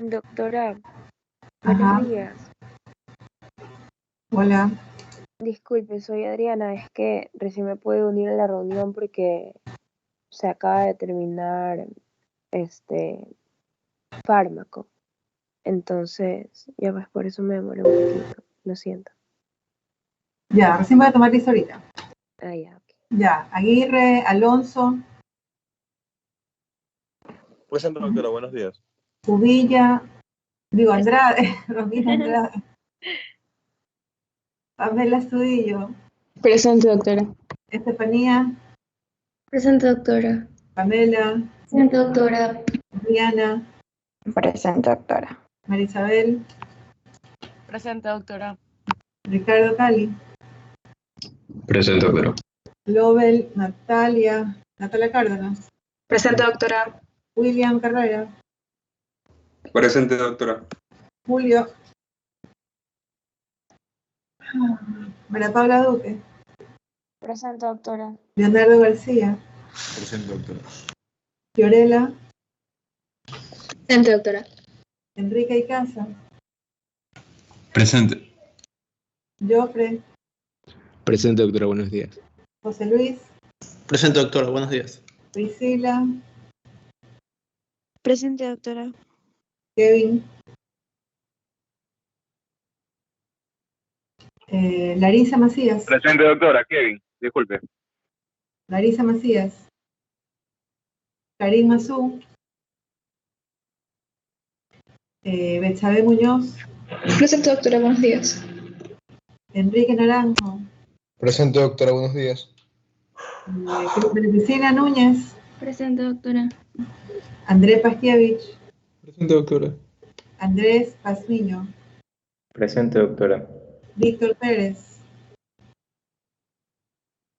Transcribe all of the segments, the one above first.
Doctora, buenos Ajá, días. hola. Disculpe, soy Adriana. Es que recién me pude unir a la reunión porque se acaba de terminar este fármaco. Entonces, ya pues por eso me demoré un poquito. Lo siento. Ya, recién voy a tomar lista ahorita. Ah, ya, ok. Ya, Aguirre, Alonso, Presente, doctora, buenos días. Uvilla, Andrade, Romina Andrade, Pamela Estudillo, Presente, doctora. Estefanía, Presente, doctora. Pamela, Presente, doctora. Diana, Presente, doctora. Marisabel, Presente, doctora. Ricardo Cali, Presente, doctora. Lobel, Natalia Cárdenas, Presente, doctora. William Carrera, Presente, doctora. Julio, María Paula Duque, Presente, doctora. Leonardo García, Presente, doctora. Fiorella, Presente, doctora. Enrique Icaza, Presente. Jofre, Presente, doctora, buenos días. José Luis, Presente, doctora, buenos días. Priscila, Presente, doctora. Kevin, Larisa Macías, Presente, doctora. Kevin, disculpe. Larisa Macías, Karim Mazú, Betsabe Muñoz, Presente, doctora, buenos días. Enrique Naranjo, Presente, doctora, buenos días. Cristina Núñez, Presente, doctora. Andrés Paskiewicz, Presente, doctora. Andrés Pazmiño, Presente, doctora. Víctor Pérez,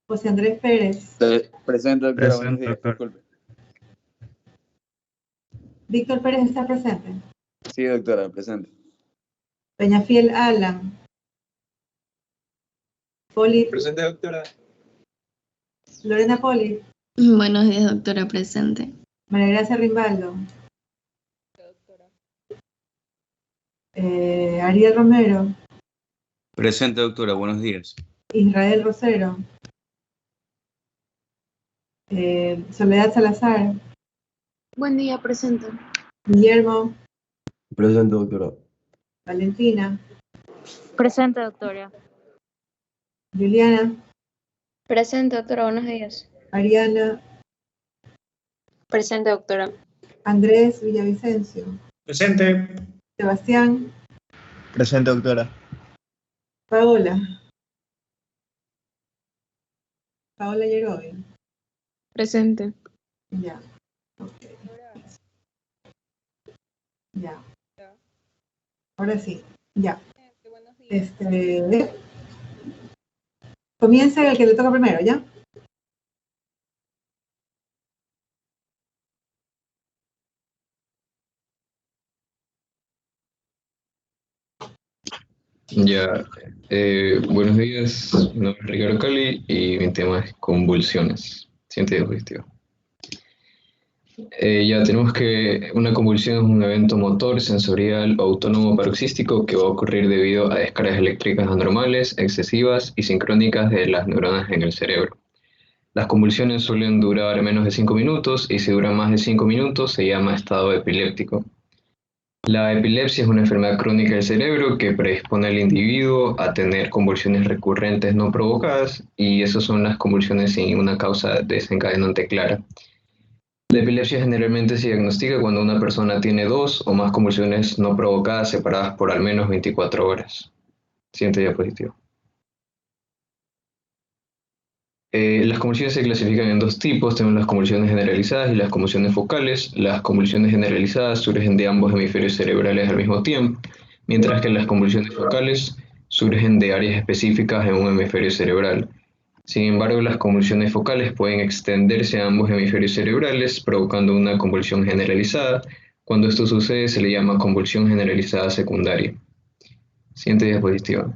José Andrés Pérez, Presente, doctora. Buenos días. Disculpe. Víctor Pérez está presente, Sí, doctora, presente. Peñafiel Alan, Poli, Presente, doctora. Lorena Poli, Buenos días, doctora, presente. María Gracia Rimbaldo, Ariel Romero, Presente, doctora. Buenos días. Israel Rosero, Soledad Salazar, Buen día, presente. Guillermo, Presente, doctora. Valentina, Presente, doctora. Juliana, Presente, doctora, buenos días. Ariana, Presente, doctora. Andrés Villavicencio, Presente. Sebastián, Presente, doctora. Paola Yerobi. Presente. Ya, ok. Ya. Ahora sí, ya. Comienza el que le toca primero, ¿ya? Ya, buenos días. Mi nombre es Ricardo Cali y mi tema es convulsiones. Siguiente diapositiva. Ya tenemos que una convulsión es un evento motor, sensorial o autónomo paroxístico que va a ocurrir debido a descargas eléctricas anormales, excesivas y sincrónicas de las neuronas en el cerebro. Las convulsiones suelen durar menos de 5 minutos y si duran más de 5 minutos se llama estado epiléptico. La epilepsia es una enfermedad crónica del cerebro que predispone al individuo a tener convulsiones recurrentes no provocadas y esas son las convulsiones sin una causa desencadenante clara. La epilepsia generalmente se diagnostica cuando una persona tiene 2 o más convulsiones no provocadas separadas por al menos 24 horas. Siguiente diapositiva. Las convulsiones se clasifican en 2 tipos, tenemos las convulsiones generalizadas y las convulsiones focales. Las convulsiones generalizadas surgen de ambos hemisferios cerebrales al mismo tiempo, mientras que las convulsiones focales surgen de áreas específicas en un hemisferio cerebral. Sin embargo, las convulsiones focales pueden extenderse a ambos hemisferios cerebrales, provocando una convulsión generalizada. Cuando esto sucede, se le llama convulsión generalizada secundaria. Siguiente diapositiva.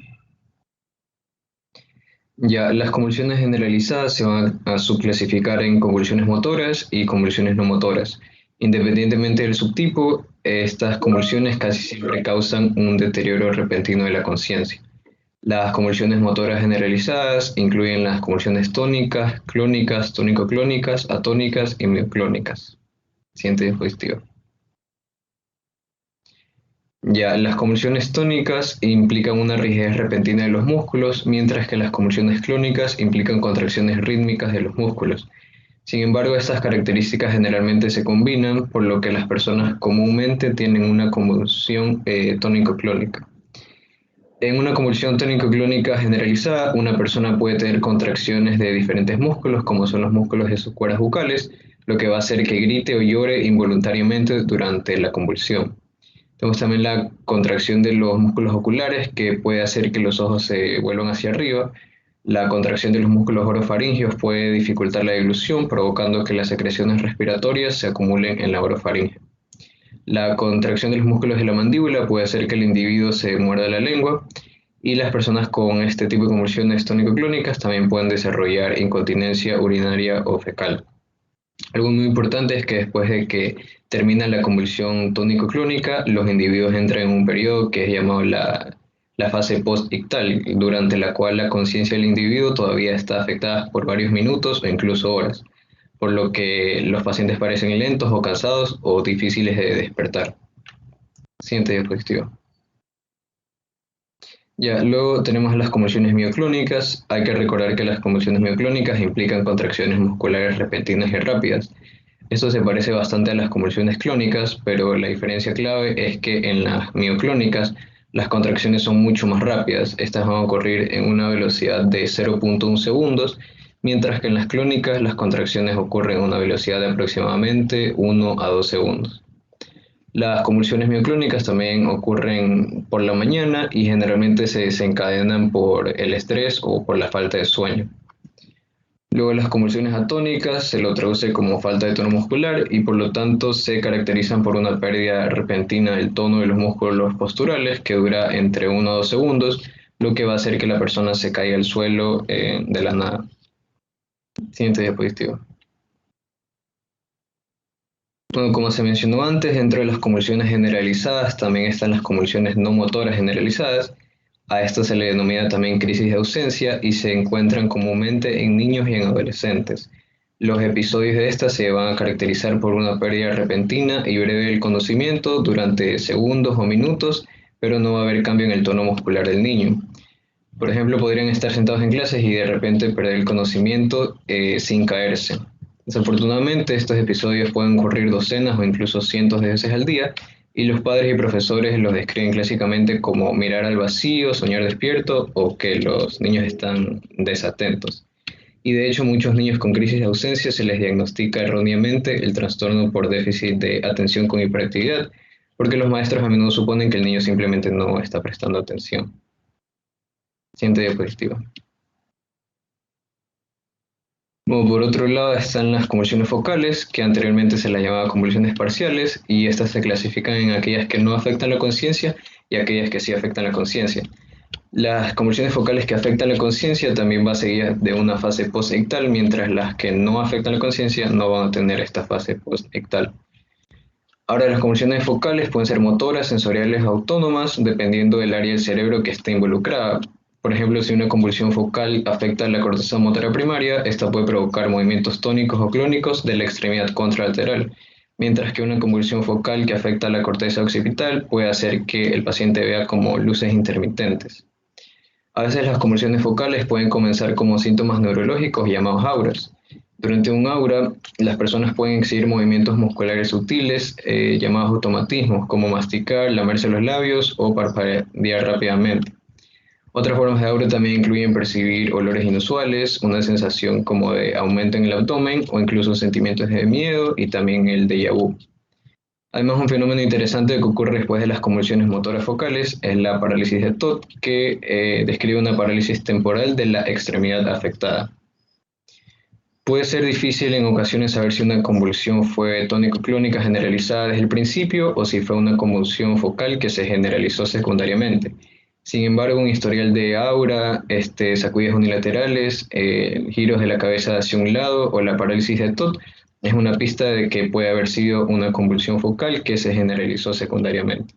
Ya, las convulsiones generalizadas se van a subclasificar en convulsiones motoras y convulsiones no motoras. Independientemente del subtipo, estas convulsiones casi siempre causan un deterioro repentino de la conciencia. Las convulsiones motoras generalizadas incluyen las convulsiones tónicas, clónicas, tónico-clónicas, atónicas y mioclónicas. Siguiente diapositiva. Ya, las convulsiones tónicas implican una rigidez repentina de los músculos, mientras que las convulsiones clónicas implican contracciones rítmicas de los músculos. Sin embargo, estas características generalmente se combinan, por lo que las personas comúnmente tienen una convulsión tónico-clónica. En una convulsión tónico-clónica generalizada, una persona puede tener contracciones de diferentes músculos, como son los músculos de sus cuerdas bucales, lo que va a hacer que grite o llore involuntariamente durante la convulsión. Tenemos también la contracción de los músculos oculares, que puede hacer que los ojos se vuelvan hacia arriba. La contracción de los músculos orofaringeos puede dificultar la deglución, provocando que las secreciones respiratorias se acumulen en la orofaringe. La contracción de los músculos de la mandíbula puede hacer que el individuo se muerda la lengua, y las personas con este tipo de convulsiones tónico-clónicas también pueden desarrollar incontinencia urinaria o fecal. Algo muy importante es que después de que termina la convulsión tónico-clónica, los individuos entran en un periodo que es llamado la fase post-ictal, durante la cual la conciencia del individuo todavía está afectada por varios minutos o incluso horas, por lo que los pacientes parecen lentos o cansados o difíciles de despertar. Siguiente diapositiva. Ya, luego tenemos las convulsiones mioclónicas. Hay que recordar que las convulsiones mioclónicas implican contracciones musculares repentinas y rápidas. Esto se parece bastante a las convulsiones clónicas, pero la diferencia clave es que en las mioclónicas las contracciones son mucho más rápidas. Estas van a ocurrir en una velocidad de 0.1 segundos, mientras que en las clónicas las contracciones ocurren a una velocidad de aproximadamente 1 a 2 segundos. Las convulsiones mioclónicas también ocurren por la mañana y generalmente se desencadenan por el estrés o por la falta de sueño. Luego las convulsiones atónicas se lo traduce como falta de tono muscular y por lo tanto se caracterizan por una pérdida repentina del tono de los músculos posturales que dura entre 1 a 2 segundos, lo que va a hacer que la persona se caiga al suelo de la nada. Siguiente diapositiva. Bueno, como se mencionó antes, dentro de las convulsiones generalizadas también están las convulsiones no motoras generalizadas. A esto se le denomina también crisis de ausencia y se encuentran comúnmente en niños y en adolescentes. Los episodios de estas se van a caracterizar por una pérdida repentina y breve del conocimiento durante segundos o minutos, pero no va a haber cambio en el tono muscular del niño. Por ejemplo, podrían estar sentados en clases y de repente perder el conocimiento sin caerse. Desafortunadamente, estos episodios pueden ocurrir docenas o incluso cientos de veces al día, y los padres y profesores los describen clásicamente como mirar al vacío, soñar despierto o que los niños están desatentos. Y de hecho, muchos niños con crisis de ausencia se les diagnostica erróneamente el trastorno por déficit de atención con hiperactividad, porque los maestros a menudo suponen que el niño simplemente no está prestando atención. Siguiente diapositiva. Bueno, por otro lado están las convulsiones focales, que anteriormente se las llamaba convulsiones parciales, y estas se clasifican en aquellas que no afectan la conciencia y aquellas que sí afectan la conciencia. Las convulsiones focales que afectan la conciencia también van seguidas de una fase post-ictal, mientras las que no afectan la conciencia no van a tener esta fase post-ictal. Ahora, las convulsiones focales pueden ser motoras, sensoriales o autónomas, dependiendo del área del cerebro que esté involucrada. Por ejemplo, si una convulsión focal afecta la corteza motora primaria, esta puede provocar movimientos tónicos o clónicos de la extremidad contralateral, mientras que una convulsión focal que afecta la corteza occipital puede hacer que el paciente vea como luces intermitentes. A veces las convulsiones focales pueden comenzar como síntomas neurológicos llamados auras. Durante un aura, las personas pueden exhibir movimientos musculares sutiles llamados automatismos, como masticar, lamerse los labios o parpadear rápidamente. Otras formas de aura también incluyen percibir olores inusuales, una sensación como de aumento en el abdomen o incluso sentimientos de miedo y también el déjà vu. Además, un fenómeno interesante que ocurre después de las convulsiones motoras focales es la parálisis de Todd, que describe una parálisis temporal de la extremidad afectada. Puede ser difícil en ocasiones saber si una convulsión fue tónico-clónica generalizada desde el principio o si fue una convulsión focal que se generalizó secundariamente. Sin embargo, un historial de aura, sacudidas unilaterales, giros de la cabeza hacia un lado o la parálisis de Todd Es una pista de que puede haber sido una convulsión focal que se generalizó secundariamente.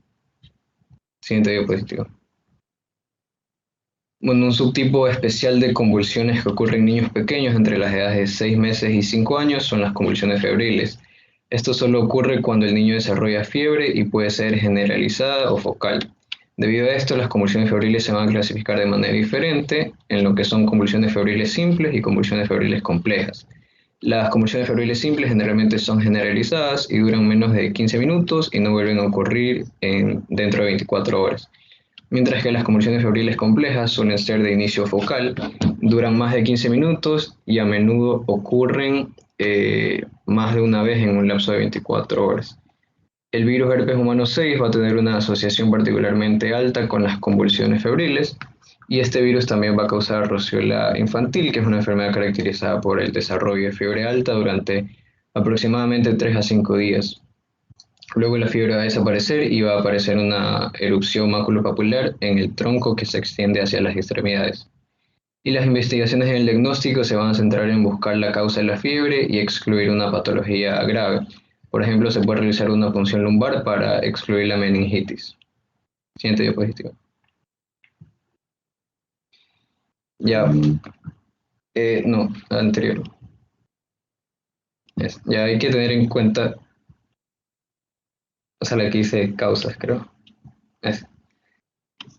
Siguiente diapositiva. Bueno, un subtipo especial de convulsiones que ocurren en niños pequeños entre las edades de 6 meses y 5 años son las convulsiones febriles. Esto solo ocurre cuando el niño desarrolla fiebre y puede ser generalizada o focal. Debido a esto, las convulsiones febriles se van a clasificar de manera diferente en lo que son convulsiones febriles simples y convulsiones febriles complejas. Las convulsiones febriles simples generalmente son generalizadas y duran menos de 15 minutos y no vuelven a ocurrir dentro de 24 horas. Mientras que las convulsiones febriles complejas suelen ser de inicio focal, duran más de 15 minutos y a menudo ocurren más de una vez en un lapso de 24 horas. El virus herpes humano 6 va a tener una asociación particularmente alta con las convulsiones febriles y este virus también va a causar rociola infantil, que es una enfermedad caracterizada por el desarrollo de fiebre alta durante aproximadamente 3 a 5 días. Luego la fiebre va a desaparecer y va a aparecer una erupción maculopapular en el tronco que se extiende hacia las extremidades. Y las investigaciones en el diagnóstico se van a centrar en buscar la causa de la fiebre y excluir una patología grave. Por ejemplo, se puede realizar una punción lumbar para excluir la meningitis. Siguiente diapositiva. Ya, no, anterior. Ya hay que tener en cuenta, o sea, la que dice causas, creo.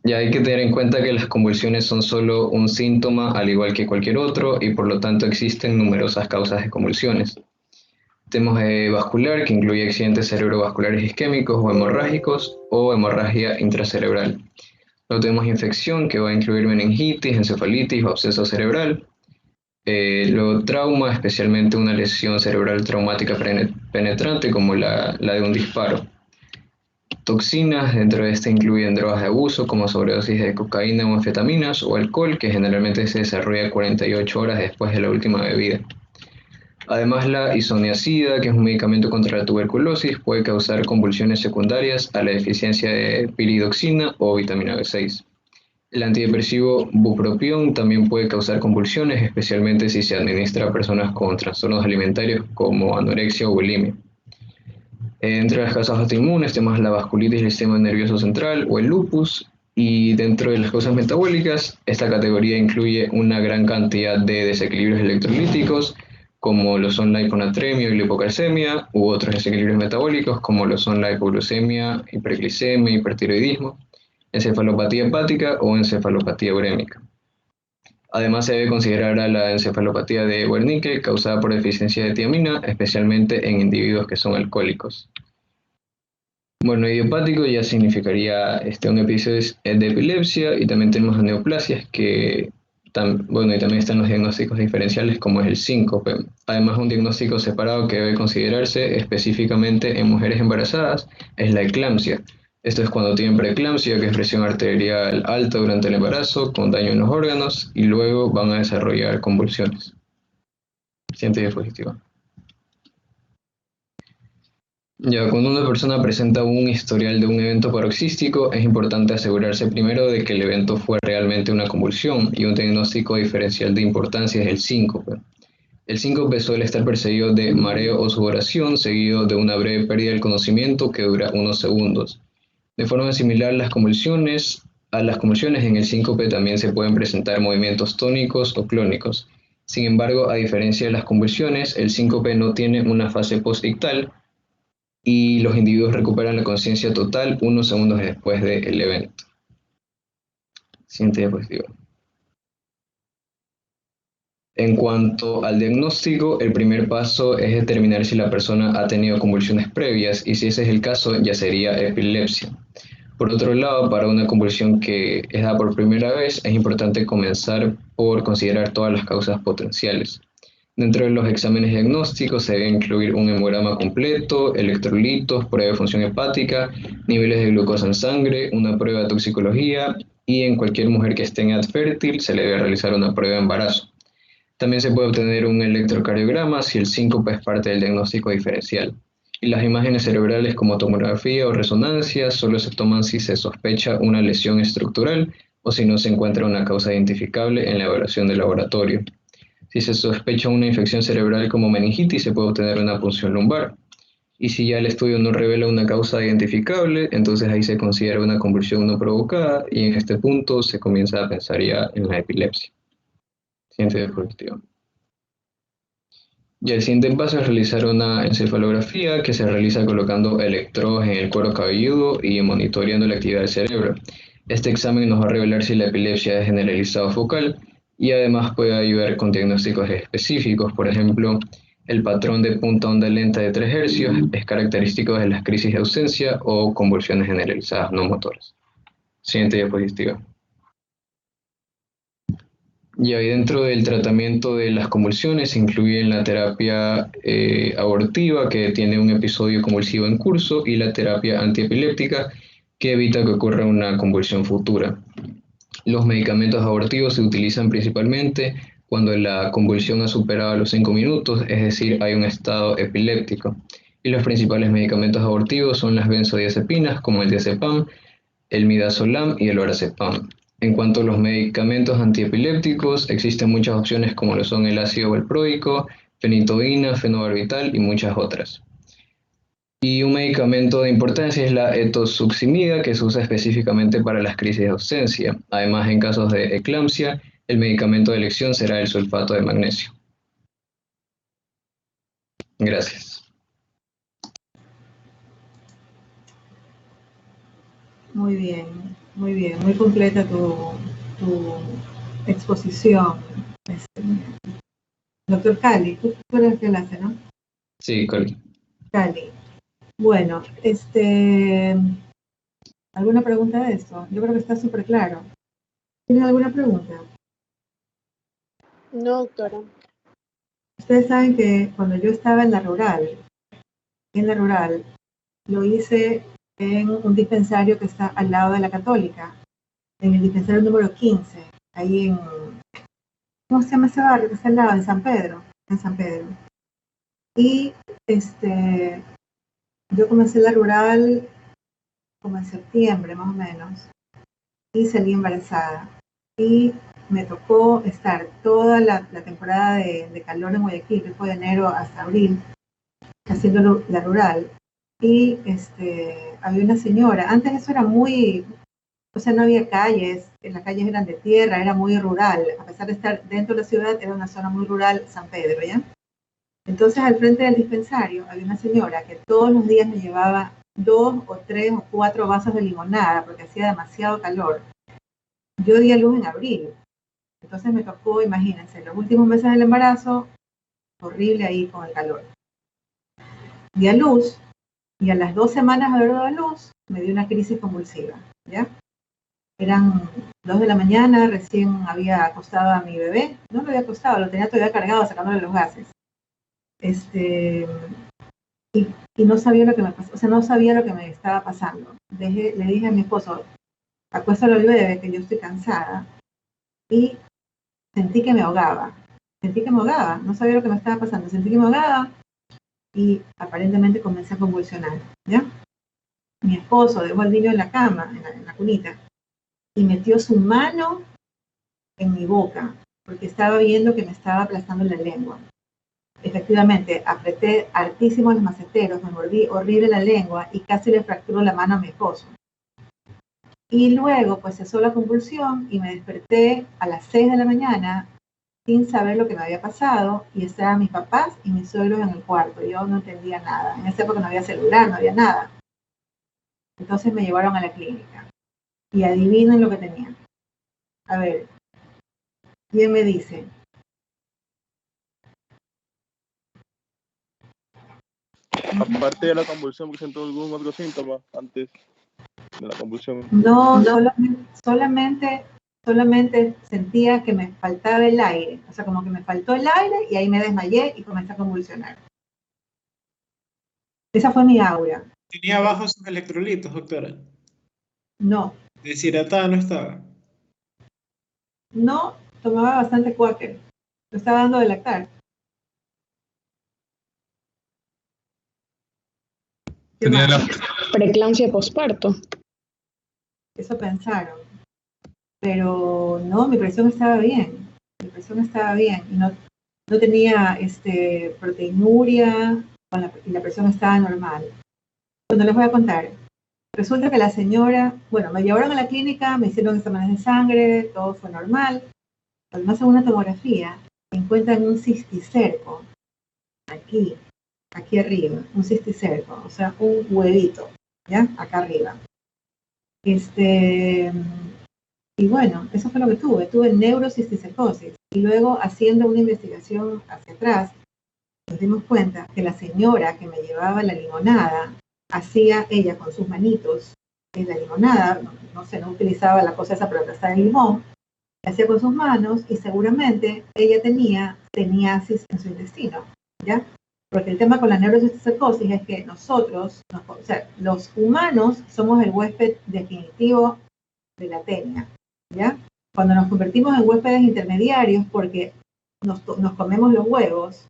Ya hay que tener en cuenta que las convulsiones son solo un síntoma, al igual que cualquier otro, y por lo tanto existen numerosas causas de convulsiones. Tenemos vascular, que incluye accidentes cerebrovasculares isquémicos o hemorrágicos, o hemorragia intracerebral. Luego tenemos infección, que va a incluir meningitis, encefalitis o absceso cerebral. Luego trauma, especialmente una lesión cerebral traumática penetrante, como la de un disparo. Toxinas, dentro de este incluyen drogas de abuso como sobredosis de cocaína o anfetaminas o alcohol, que generalmente se desarrolla 48 horas después de la última bebida. Además, la isoniazida, que es un medicamento contra la tuberculosis, puede causar convulsiones secundarias a la deficiencia de piridoxina o vitamina B6. El antidepresivo bupropión también puede causar convulsiones, especialmente si se administra a personas con trastornos alimentarios como anorexia o bulimia. Entre las causas autoinmunes tenemos la vasculitis del sistema nervioso central o el lupus, y dentro de las causas metabólicas, esta categoría incluye una gran cantidad de desequilibrios electrolíticos, como lo son la hiponatremia y la hipocalcemia, u otros desequilibrios metabólicos, como lo son la hipoglucemia, hiperglicemia, hipertiroidismo, encefalopatía hepática o encefalopatía urémica. Además, se debe considerar a la encefalopatía de Wernicke causada por deficiencia de tiamina, especialmente en individuos que son alcohólicos. Bueno, idiopático ya significaría un episodio de epilepsia, y también tenemos neoplasias que, y también están los diagnósticos diferenciales como es el síncope. Además, un diagnóstico separado que debe considerarse específicamente en mujeres embarazadas es la eclampsia. Esto es cuando tienen preeclampsia, que es presión arterial alta durante el embarazo, con daño en los órganos, y luego van a desarrollar convulsiones. Siguiente diapositiva. Ya, cuando una persona presenta un historial de un evento paroxístico, es importante asegurarse primero de que el evento fue realmente una convulsión, y un diagnóstico diferencial de importancia es el síncope. El síncope suele estar precedido de mareo o sudoración, seguido de una breve pérdida del conocimiento que dura unos segundos. De forma similar a las convulsiones en el síncope también se pueden presentar movimientos tónicos o clónicos. Sin embargo, a diferencia de las convulsiones, el síncope no tiene una fase postictal y los individuos recuperan la conciencia total unos segundos después del evento. Siguiente diapositiva. En cuanto al diagnóstico, el primer paso es determinar si la persona ha tenido convulsiones previas, y si ese es el caso, ya sería epilepsia. Por otro lado, para una convulsión que es dada por primera vez, es importante comenzar por considerar todas las causas potenciales. Dentro de los exámenes diagnósticos se debe incluir un hemograma completo, electrolitos, prueba de función hepática, niveles de glucosa en sangre, una prueba de toxicología, y en cualquier mujer que esté en edad fértil se le debe realizar una prueba de embarazo. También se puede obtener un electrocardiograma si el síncope es parte del diagnóstico diferencial. Y las imágenes cerebrales como tomografía o resonancia solo se toman si se sospecha una lesión estructural o si no se encuentra una causa identificable en la evaluación de laboratorio. Si se sospecha una infección cerebral como meningitis, se puede obtener una punción lumbar. Y si ya el estudio no revela una causa identificable, entonces ahí se considera una convulsión no provocada y en este punto se comienza a pensar ya en la epilepsia. Siguiente diapositiva. Y el siguiente paso es realizar una encefalografía que se realiza colocando electrodos en el cuero cabelludo y monitoreando la actividad del cerebro. Este examen nos va a revelar si la epilepsia es generalizada o focal y además puede ayudar con diagnósticos específicos. Por ejemplo, el patrón de punta onda lenta de 3 hercios es característico de las crisis de ausencia o convulsiones generalizadas no motoras. Siguiente diapositiva. Y ahí dentro del tratamiento de las convulsiones se incluye la terapia abortiva, que tiene un episodio convulsivo en curso, y la terapia antiepiléptica, que evita que ocurra una convulsión futura. Los medicamentos abortivos se utilizan principalmente cuando la convulsión ha superado los 5 minutos, es decir, hay un estado epiléptico. Y los principales medicamentos abortivos son las benzodiazepinas, como el diazepam, el midazolam y el lorazepam. En cuanto a los medicamentos antiepilépticos, existen muchas opciones como lo son el ácido valproico, fenitoína, fenobarbital y muchas otras. Y un medicamento de importancia es la etosuximida, que se usa específicamente para las crisis de ausencia. Además, en casos de eclampsia, el medicamento de elección será el sulfato de magnesio. Gracias. Muy bien, muy completa tu exposición. Doctor Cali, tú eres el que la hace, ¿no? Sí, Cali. Cali. Bueno, ¿alguna pregunta de esto? Yo creo que está súper claro. ¿Tienen alguna pregunta? No, doctora. Ustedes saben que cuando yo estaba en la rural, lo hice en un dispensario que está al lado de la Católica, en el dispensario número 15, ahí en, ¿cómo se llama ese barrio que está al lado? En San Pedro. Y yo comencé la rural como en septiembre más o menos, y salí embarazada. Y me tocó estar toda la temporada de calor en Guayaquil, que fue de enero hasta abril, haciendo la rural. Y había una señora, antes eso era muy, o sea, no había calles, las calles eran de tierra, era muy rural, a pesar de estar dentro de la ciudad, era una zona muy rural, San Pedro, ¿ya? Entonces, al frente del dispensario había una señora que todos los días me llevaba 2 o 3 o 4 vasos de limonada, porque hacía demasiado calor. Yo di a luz en abril, entonces me tocó, imagínense, los últimos meses del embarazo, horrible ahí con el calor. Di a luz, y a las 2 semanas de haber dado a luz, me dio una crisis convulsiva, ¿ya? Eran 2 de la mañana, recién había acostado a mi bebé, no lo había acostado, lo tenía todavía cargado sacándole los gases. Y no sabía lo que me pasó, o sea, no sabía lo que me estaba pasando. Le dije a mi esposo, acuéstalo al bebé, que yo estoy cansada, y sentí que me ahogaba, no sabía lo que me estaba pasando, sentí que me ahogaba, y aparentemente comencé a convulsionar, ¿ya? Mi esposo dejó al niño en la cama, en la cunita, y metió su mano en mi boca, porque estaba viendo que me estaba aplastando la lengua. Efectivamente, apreté hartísimo los maceteros, me mordí horrible la lengua y casi le fracturó la mano a mi esposo. Y luego, pues cesó la convulsión y me desperté a las 6 de la mañana sin saber lo que me había pasado, y estaban mis papás y mis suegros en el cuarto. Yo no entendía nada. En esa época no había celular, no había nada. Entonces me llevaron a la clínica. Y adivinen lo que tenía. A ver, ¿quién me dice? Aparte de la convulsión, ¿presentó algún otro síntoma antes de la convulsión? No, solamente sentía que me faltaba el aire. O sea, como que me faltó el aire y ahí me desmayé y comencé a convulsionar. Esa fue mi aura. ¿Tenía bajos sus electrolitos, doctora? No. ¿Deshidratada no estaba? No, tomaba bastante Quaker. Lo estaba dando de lactar. Tenía la Preeclampsia posparto. Eso pensaron. Pero no, mi presión estaba bien. Y no tenía proteinuria y la presión estaba normal. Bueno, les voy a contar. Resulta que la señora, bueno, me llevaron a la clínica, me hicieron exámenes de sangre, todo fue normal. Cuando me hacen una tomografía, encuentran un cisticerco, aquí arriba, un cisticerco, o sea, un huevito, ¿ya? Acá arriba. Y bueno, eso fue lo que tuve neurocisticercosis. Y luego, haciendo una investigación hacia atrás, nos dimos cuenta que la señora que me llevaba la limonada, hacía ella con sus manitos en la limonada, no sé, no utilizaba la cosa esa para aplastar el limón, la hacía con sus manos y seguramente ella tenía teniasis en su intestino, ¿ya? Porque el tema con la neurocisticercosis es que nosotros, o sea, los humanos somos el huésped definitivo de la tenia, ¿ya? Cuando nos convertimos en huéspedes intermediarios porque nos comemos los huevos,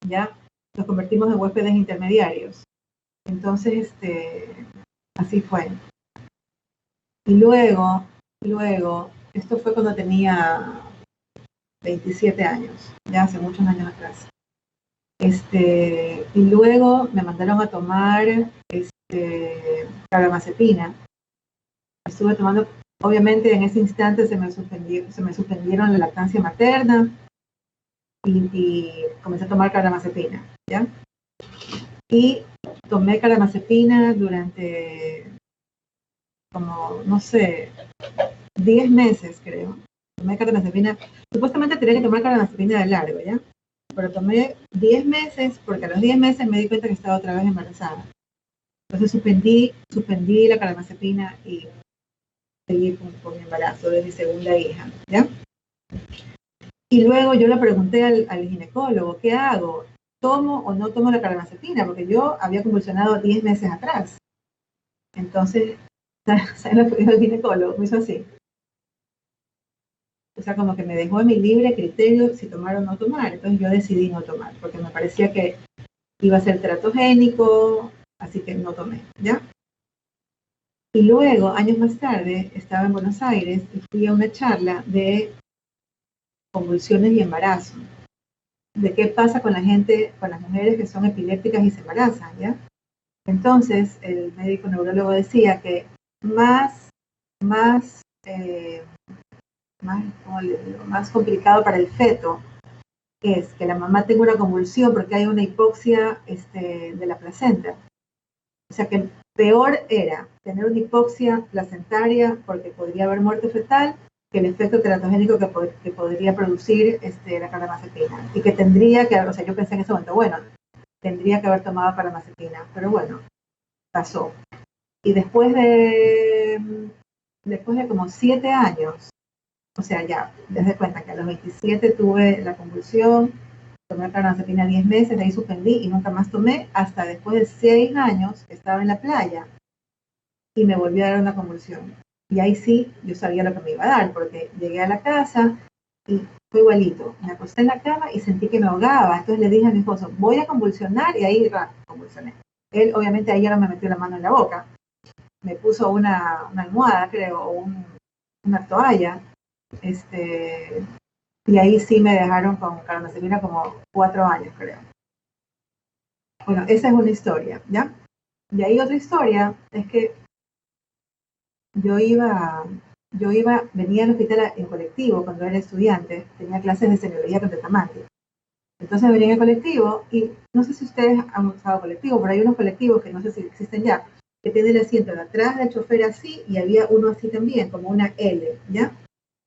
¿ya? Nos convertimos en huéspedes intermediarios. Entonces, así fue. Y luego, esto fue cuando tenía 27 años, ya hace muchos años atrás. Y luego me mandaron a tomar carbamazepina. Estuve tomando, obviamente en ese instante se me suspendieron la lactancia materna y comencé a tomar carbamazepina, ¿ya? Y tomé carbamazepina durante como, no sé, 10 meses creo. Tomé carbamazepina, supuestamente tenía que tomar carbamazepina de largo, ¿ya? Pero tomé 10 meses porque a los 10 meses me di cuenta que estaba otra vez embarazada. Entonces suspendí la carbamazepina y seguí con mi embarazo de mi segunda hija, ¿ya? Y luego yo le pregunté al ginecólogo, ¿qué hago? ¿Tomo o no tomo la carbamazepina? Porque yo había convulsionado 10 meses atrás. Entonces, ¿saben lo que dijo el ginecólogo? Me hizo así. O sea, como que me dejó en mi libre criterio si tomar o no tomar. Entonces yo decidí no tomar, porque me parecía que iba a ser teratogénico, así que no tomé, ¿ya? Y luego, años más tarde, estaba en Buenos Aires y fui a una charla de convulsiones y embarazo. De qué pasa con la gente, con las mujeres que son epilépticas y se embarazan, ¿ya? Entonces, el médico neurólogo decía que más complicado para el feto es que la mamá tenga una convulsión porque hay una hipoxia de la placenta. O sea que peor era tener una hipoxia placentaria porque podría haber muerte fetal que el efecto teratogénico que podría producir la carbamazepina. Y que tendría que, o sea, yo pensé en ese momento, bueno, tendría que haber tomado carbamazepina, pero bueno, pasó. Y después de como 7 años, o sea, ya, desde cuenta que a los 27 tuve la convulsión, tomé carbamazepina 10 meses, de ahí suspendí y nunca más tomé, hasta después de 6 años que estaba en la playa y me volvió a dar una convulsión. Y ahí sí, yo sabía lo que me iba a dar, porque llegué a la casa y fue igualito. Me acosté en la cama y sentí que me ahogaba. Entonces le dije a mi esposo, voy a convulsionar, y ahí convulsioné. Él, obviamente, ahí ya no me metió la mano en la boca. Me puso una almohada, creo, o una toalla. Y ahí sí me dejaron con carbamazepina como 4 años, creo. Bueno, esa es una historia, ¿ya? Y ahí otra historia es que venía al hospital en colectivo cuando era estudiante, tenía clases de semiología con Tetamati. Entonces venía en el colectivo y no sé si ustedes han usado colectivo, pero hay unos colectivos que no sé si existen ya, que tienen el asiento de atrás del chofer así y había uno así también, como una L, ¿ya?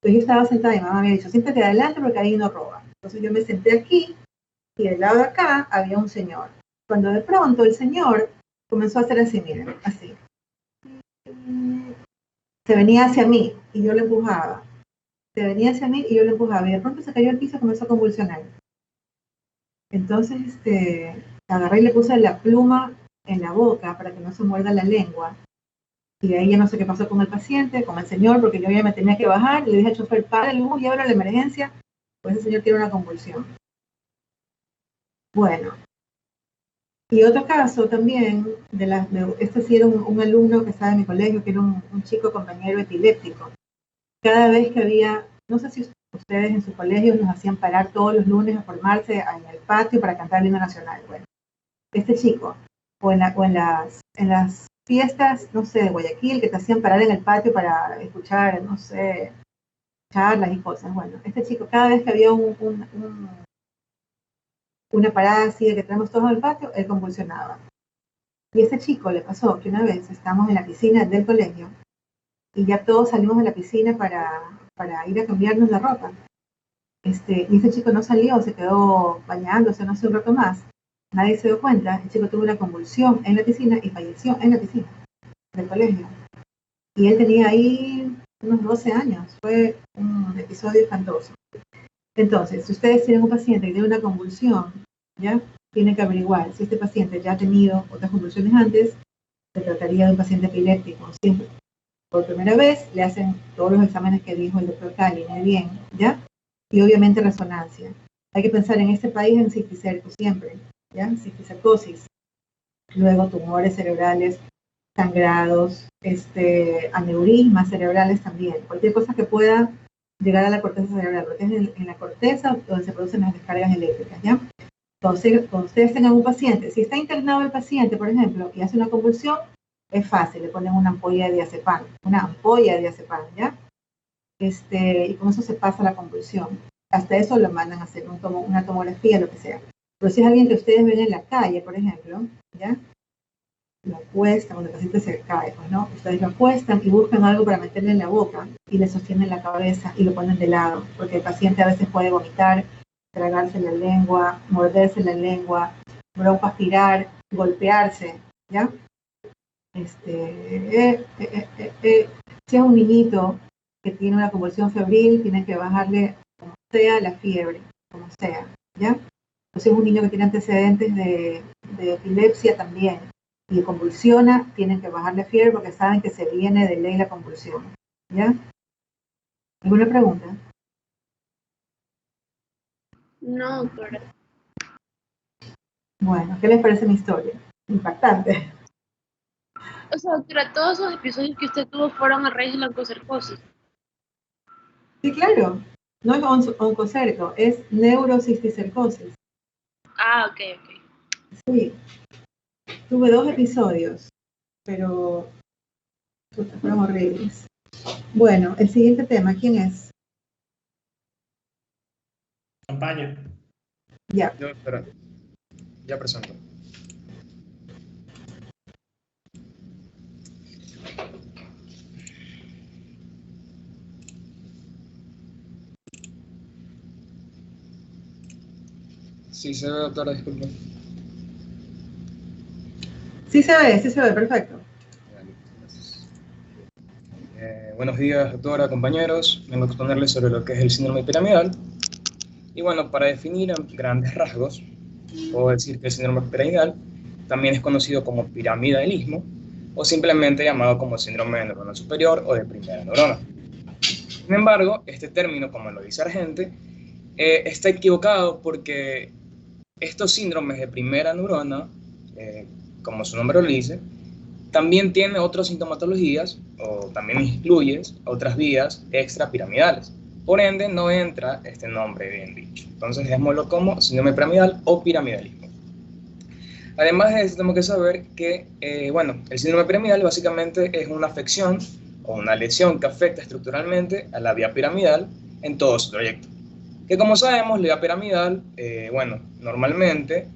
Entonces yo estaba sentada y mi mamá me había dicho, siéntate adelante porque ahí no roba. Entonces yo me senté aquí y del lado de acá había un señor. Cuando de pronto el señor comenzó a hacer así, miren, así. Se venía hacia mí y yo le empujaba. Se venía hacia mí y yo le empujaba. Y de pronto se cayó al piso y comenzó a convulsionar. Entonces, agarré y le puse la pluma en la boca para que no se muerda la lengua. Y de ahí ya no sé qué pasó con el paciente, con el señor, porque yo ya me tenía que bajar. Le dije al chofer, para el bus, llévalo a la emergencia, pues ese señor tiene una convulsión. Bueno. Y otro caso también, este sí era un alumno que estaba en mi colegio, que era un chico compañero epiléptico. Cada vez que había, no sé si ustedes en sus colegios nos hacían parar todos los lunes a formarse en el patio para cantar el himno nacional. Bueno, este chico, o en las fiestas, no sé, de Guayaquil, que te hacían parar en el patio para escuchar, no sé, charlas y cosas. Bueno, este chico, cada vez que había una parada así de que tenemos todos al patio, él convulsionaba. Y a este chico le pasó que una vez estábamos en la piscina del colegio y ya todos salimos de la piscina para ir a cambiarnos la ropa. Y este chico no salió, se quedó bañándose, no sé, un rato más. Nadie se dio cuenta, el chico tuvo una convulsión en la piscina y falleció en la piscina del colegio. Y él tenía ahí unos 12 años, fue un episodio espantoso. Entonces, si ustedes tienen un paciente que tiene una convulsión, ¿ya? Tienen que averiguar si este paciente ya ha tenido otras convulsiones antes, se trataría de un paciente epiléptico. Siempre, por primera vez, le hacen todos los exámenes que dijo el doctor Cali, muy bien, ¿ya? Y obviamente resonancia. Hay que pensar en este país en cisticerco siempre, ¿ya? Cisticercosis. Luego tumores cerebrales, sangrados, aneurismas cerebrales también. Cualquier cosa que pueda llegar a la corteza cerebral, porque es en la corteza donde se producen las descargas eléctricas, ¿ya? Entonces, cuando ustedes tengan un paciente, si está internado el paciente, por ejemplo, y hace una convulsión, es fácil, le ponen una ampolla de diazepam, ¿ya? Y con eso se pasa la convulsión. Hasta eso lo mandan a hacer una tomografía, lo que sea. Pero si es alguien que ustedes ven en la calle, por ejemplo, ¿ya? Lo acuestan, cuando el paciente se cae, pues, ¿no? Ustedes lo acuestan y buscan algo para meterle en la boca y le sostienen la cabeza y lo ponen de lado, porque el paciente a veces puede vomitar, tragarse la lengua, morderse la lengua, broncoaspirar, golpearse, ¿ya? Si es un niñito que tiene una convulsión febril, tienen que bajarle como sea la fiebre, como sea, ¿ya? O si es un niño que tiene antecedentes de epilepsia también, y convulsiona, tienen que bajarle fiebre porque saben que se viene de ley la convulsión, ¿ya? ¿Alguna pregunta? No, doctora. Bueno, ¿qué les parece mi historia? Impactante. O sea, doctora, todos esos episodios que usted tuvo fueron a raíz de la oncocercosis. Sí, claro. No es oncocerco, es neurocisticercosis. Ah, ok. Sí. Tuve 2 episodios, pero fueron horribles. Bueno, el siguiente tema, ¿quién es? Campaña. Ya. Yo, espera. Ya presento. Sí se ve, doctora, disculpe. Sí se ve, perfecto. Gracias. Buenos días, doctora, compañeros. Vengo a exponerles sobre lo que es el síndrome piramidal. Y bueno, para definir en grandes rasgos, puedo decir que el síndrome piramidal también es conocido como piramidalismo o simplemente llamado como síndrome de neurona superior o de primera neurona. Sin embargo, este término, como lo dice Argente, está equivocado porque estos síndromes de primera neurona, como su nombre lo dice, también tiene otras sintomatologías o también incluye otras vías extrapiramidales. Por ende, no entra este nombre bien dicho. Entonces, dejémoslo como síndrome piramidal o piramidalismo. Además de eso, tenemos que saber que, el síndrome piramidal básicamente es una afección o una lesión que afecta estructuralmente a la vía piramidal en todo su trayecto. Que como sabemos, la vía piramidal, normalmente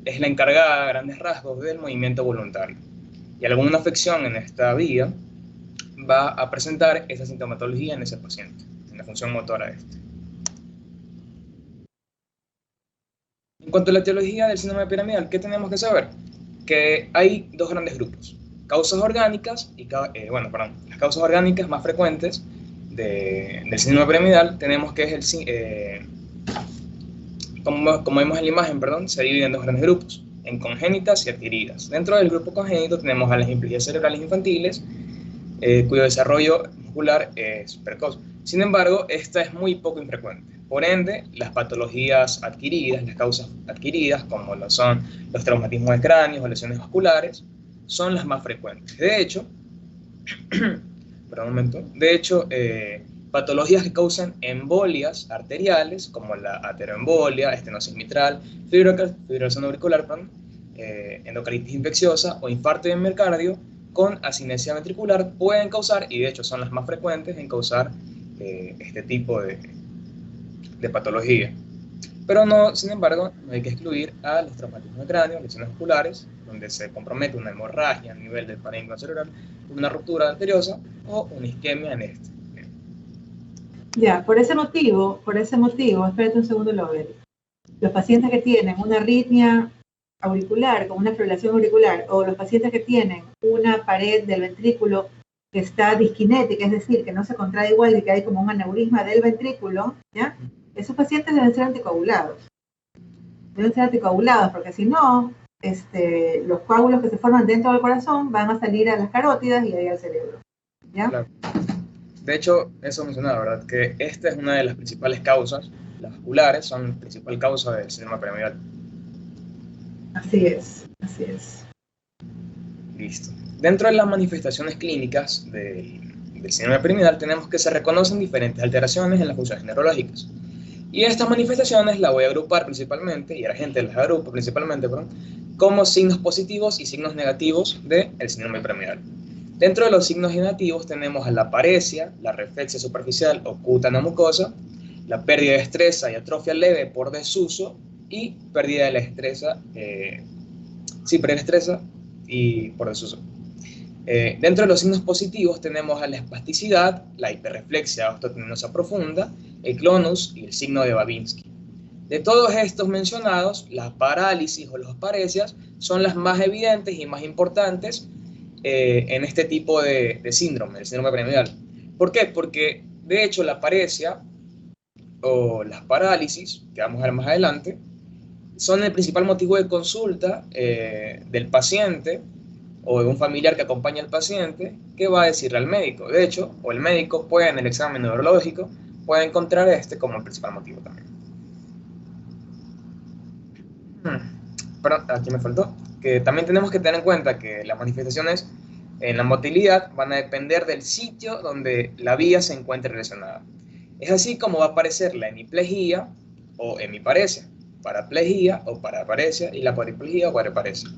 es la encargada a grandes rasgos del movimiento voluntario. Y alguna afección en esta vía va a presentar esa sintomatología en ese paciente, en la función motora de este. En cuanto a la etiología del síndrome piramidal, ¿qué tenemos que saber? Que hay 2 grandes grupos, causas orgánicas y, las causas orgánicas más frecuentes del síndrome piramidal tenemos que es como vemos en la imagen, se divide en 2 grandes grupos, en congénitas y adquiridas. Dentro del grupo congénito tenemos a las hemiplegias cerebrales infantiles, cuyo desarrollo muscular es precoz. Sin embargo, esta es muy poco infrecuente. Por ende, las patologías adquiridas, las causas adquiridas, como lo son los traumatismos de cráneo o lesiones vasculares, son las más frecuentes. De hecho, patologías que causan embolias arteriales, como la ateroembolia, estenosis mitral, fibrilación auricular, endocardititis infecciosa o infarto de miocardio con asinesia ventricular, pueden causar, y de hecho son las más frecuentes en causar este tipo de patología. Pero no, sin embargo, no hay que excluir a los traumatismos de cráneo, lesiones oculares, donde se compromete una hemorragia a nivel del parénquima cerebral, una ruptura arteriosa o una isquemia en este. Ya, por ese motivo, espérate un segundo, Lovell. Los pacientes que tienen una arritmia auricular, con una fibrilación auricular, o los pacientes que tienen una pared del ventrículo que está disquinética, es decir, que no se contrae igual y que hay como un aneurisma del ventrículo, ¿ya? Esos pacientes deben ser anticoagulados. Porque si no, los coágulos que se forman dentro del corazón van a salir a las carótidas y ahí al cerebro, ¿ya? Claro. De hecho, eso mencionaba, ¿verdad? Que esta es una de las principales causas, las vasculares son la principal causa del síndrome piramidal. Así es. Listo. Dentro de las manifestaciones clínicas del síndrome piramidal tenemos que se reconocen diferentes alteraciones en las funciones neurológicas. Y estas manifestaciones las voy a agrupar principalmente, y la gente las agrupa principalmente, como signos positivos y signos negativos del síndrome piramidal. Dentro de los signos negativos tenemos a la paresia, la reflexia superficial o cutánea mucosa, la pérdida de destreza y atrofia leve por desuso y pérdida de la destreza, y por desuso. Dentro de los signos positivos tenemos a la espasticidad, la hiperreflexia osteoteninosa profunda, el clonus y el signo de Babinski. De todos estos mencionados, las parálisis o las paresias son las más evidentes y más importantes en este tipo de síndrome, el síndrome piramidal. ¿Por qué? Porque de hecho la paresia o las parálisis, que vamos a ver más adelante, son el principal motivo de consulta del paciente o de un familiar que acompaña al paciente, que va a decirle al médico. De hecho, o el médico puede en el examen neurológico puede encontrar como el principal motivo también. Pero aquí me faltó, que también tenemos que tener en cuenta que las manifestaciones en la motilidad van a depender del sitio donde la vía se encuentre relacionada. Es así como va a aparecer la hemiplegia o hemiparesia, paraplegia o paraparesia, y la cuadriplegia o cuadriparesia.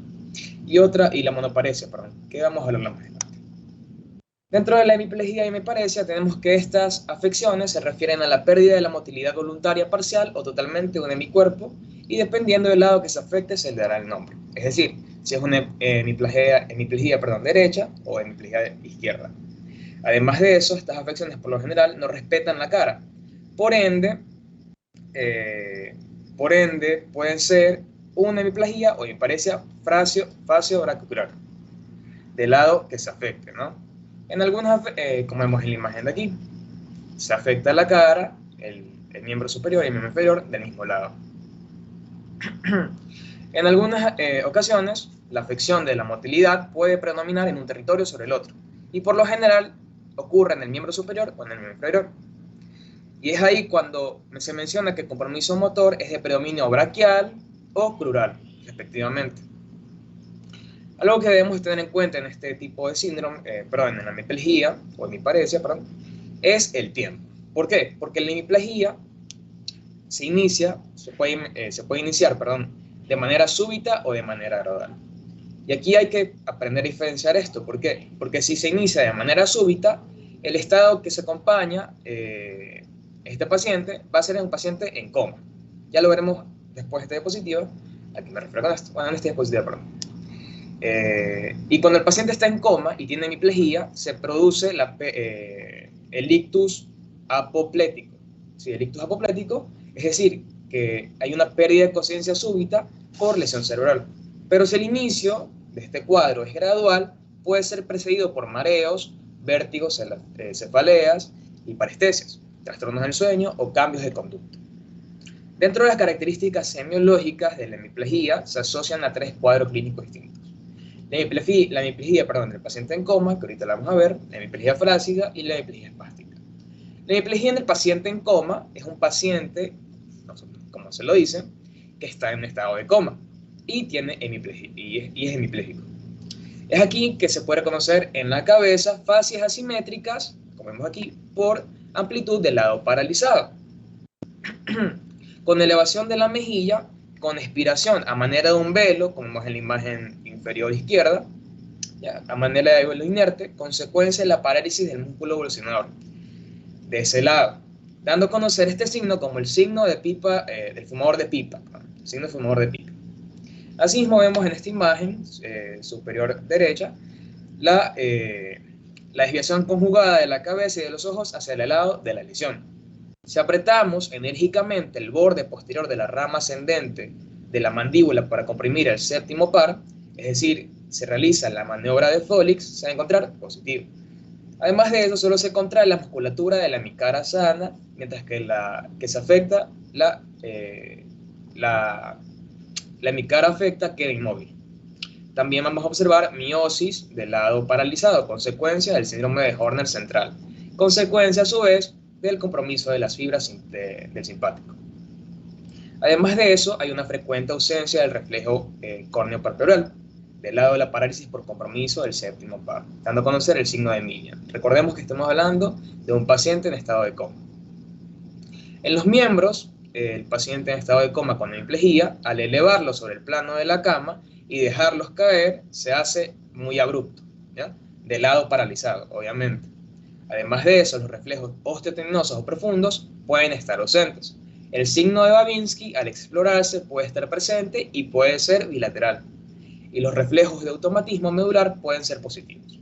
Y la monoparesia, que vamos a hablar más adelante. Dentro de la hemiplegia y hemiparesia tenemos que estas afecciones se refieren a la pérdida de la motilidad voluntaria parcial o totalmente de un hemicuerpo, y dependiendo del lado que se afecte se le dará el nombre. Es decir, si es una hemiplegia derecha o hemiplegia izquierda. Además de eso, estas afecciones por lo general no respetan la cara. Por ende, pueden ser una hemiplegia o hemiparesia facio-brachioculaar, del lado que se afecte, ¿no? En algunas, como vemos en la imagen de aquí, se afecta la cara, el miembro superior y el miembro inferior del mismo lado. En algunas ocasiones, la afección de la motilidad puede predominar en un territorio sobre el otro, y por lo general ocurre en el miembro superior o en el miembro inferior. Y es ahí cuando se menciona que el compromiso motor es de predominio braquial o crural, respectivamente. Algo que debemos tener en cuenta en este tipo de síndrome, en la hemiplegia o hemiparesia, es el tiempo. ¿Por qué? Porque la hemiplegia se puede iniciar de manera súbita o de manera gradual. Y aquí hay que aprender a diferenciar esto. ¿Por qué? Porque si se inicia de manera súbita, el estado que se acompaña este paciente va a ser un paciente en coma. Ya lo veremos después de esta diapositiva. Aquí me refiero con esto. Bueno, en esta diapositiva, y cuando el paciente está en coma y tiene hemiplegia, se produce el ictus apoplético. ¿Sí? El ictus apoplético, es decir, que hay una pérdida de conciencia súbita por lesión cerebral. Pero si el inicio de este cuadro es gradual, puede ser precedido por mareos, vértigos, cefaleas y parestesias, trastornos del sueño o cambios de conducta. Dentro de las características semiológicas de la hemiplegia se asocian a 3 cuadros clínicos distintos. La hemiplegia del paciente en coma, que ahorita la vamos a ver, la hemiplegia flácida y la hemiplegia espástica. La hemiplegia en el paciente en coma es un paciente, como se lo dice, que está en un estado de coma y tiene hemiplegia, y es hemipléjico. Es aquí que se puede reconocer en la cabeza fascias asimétricas, como vemos aquí, por amplitud del lado paralizado. Con elevación de la mejilla, con expiración a manera de un velo, como vemos en la imagen inferior izquierda, ¿ya? A manera de velo inerte, consecuencia de la parálisis del músculo evolucionador de ese lado, dando a conocer este signo como el signo de pipa, del fumador de pipa, el signo fumador de pipa. Asimismo vemos en esta imagen superior derecha la desviación conjugada de la cabeza y de los ojos hacia el lado de la lesión. Si apretamos enérgicamente el borde posterior de la rama ascendente de la mandíbula para comprimir el séptimo par, es decir, se realiza la maniobra de Folix, se va a encontrar positivo. Además de eso, solo se contrae la musculatura de la hemicara sana, mientras que se afecta la hemicara afecta queda inmóvil. También vamos a observar miosis del lado paralizado, consecuencia del síndrome de Horner central, consecuencia a su vez del compromiso de las fibras del simpático. Además de eso, hay una frecuente ausencia del reflejo córneo-palpebral del lado de la parálisis por compromiso del séptimo par, dando a conocer el signo de Millian. Recordemos que estamos hablando de un paciente en estado de coma. En los miembros, el paciente en estado de coma con hemiplegia, al elevarlo sobre el plano de la cama y dejarlos caer, se hace muy abrupto, ¿ya? Del lado paralizado, obviamente. Además de eso, los reflejos osteotendinosos o profundos pueden estar ausentes. El signo de Babinski, al explorarse, puede estar presente y puede ser bilateral. Y los reflejos de automatismo medular pueden ser positivos.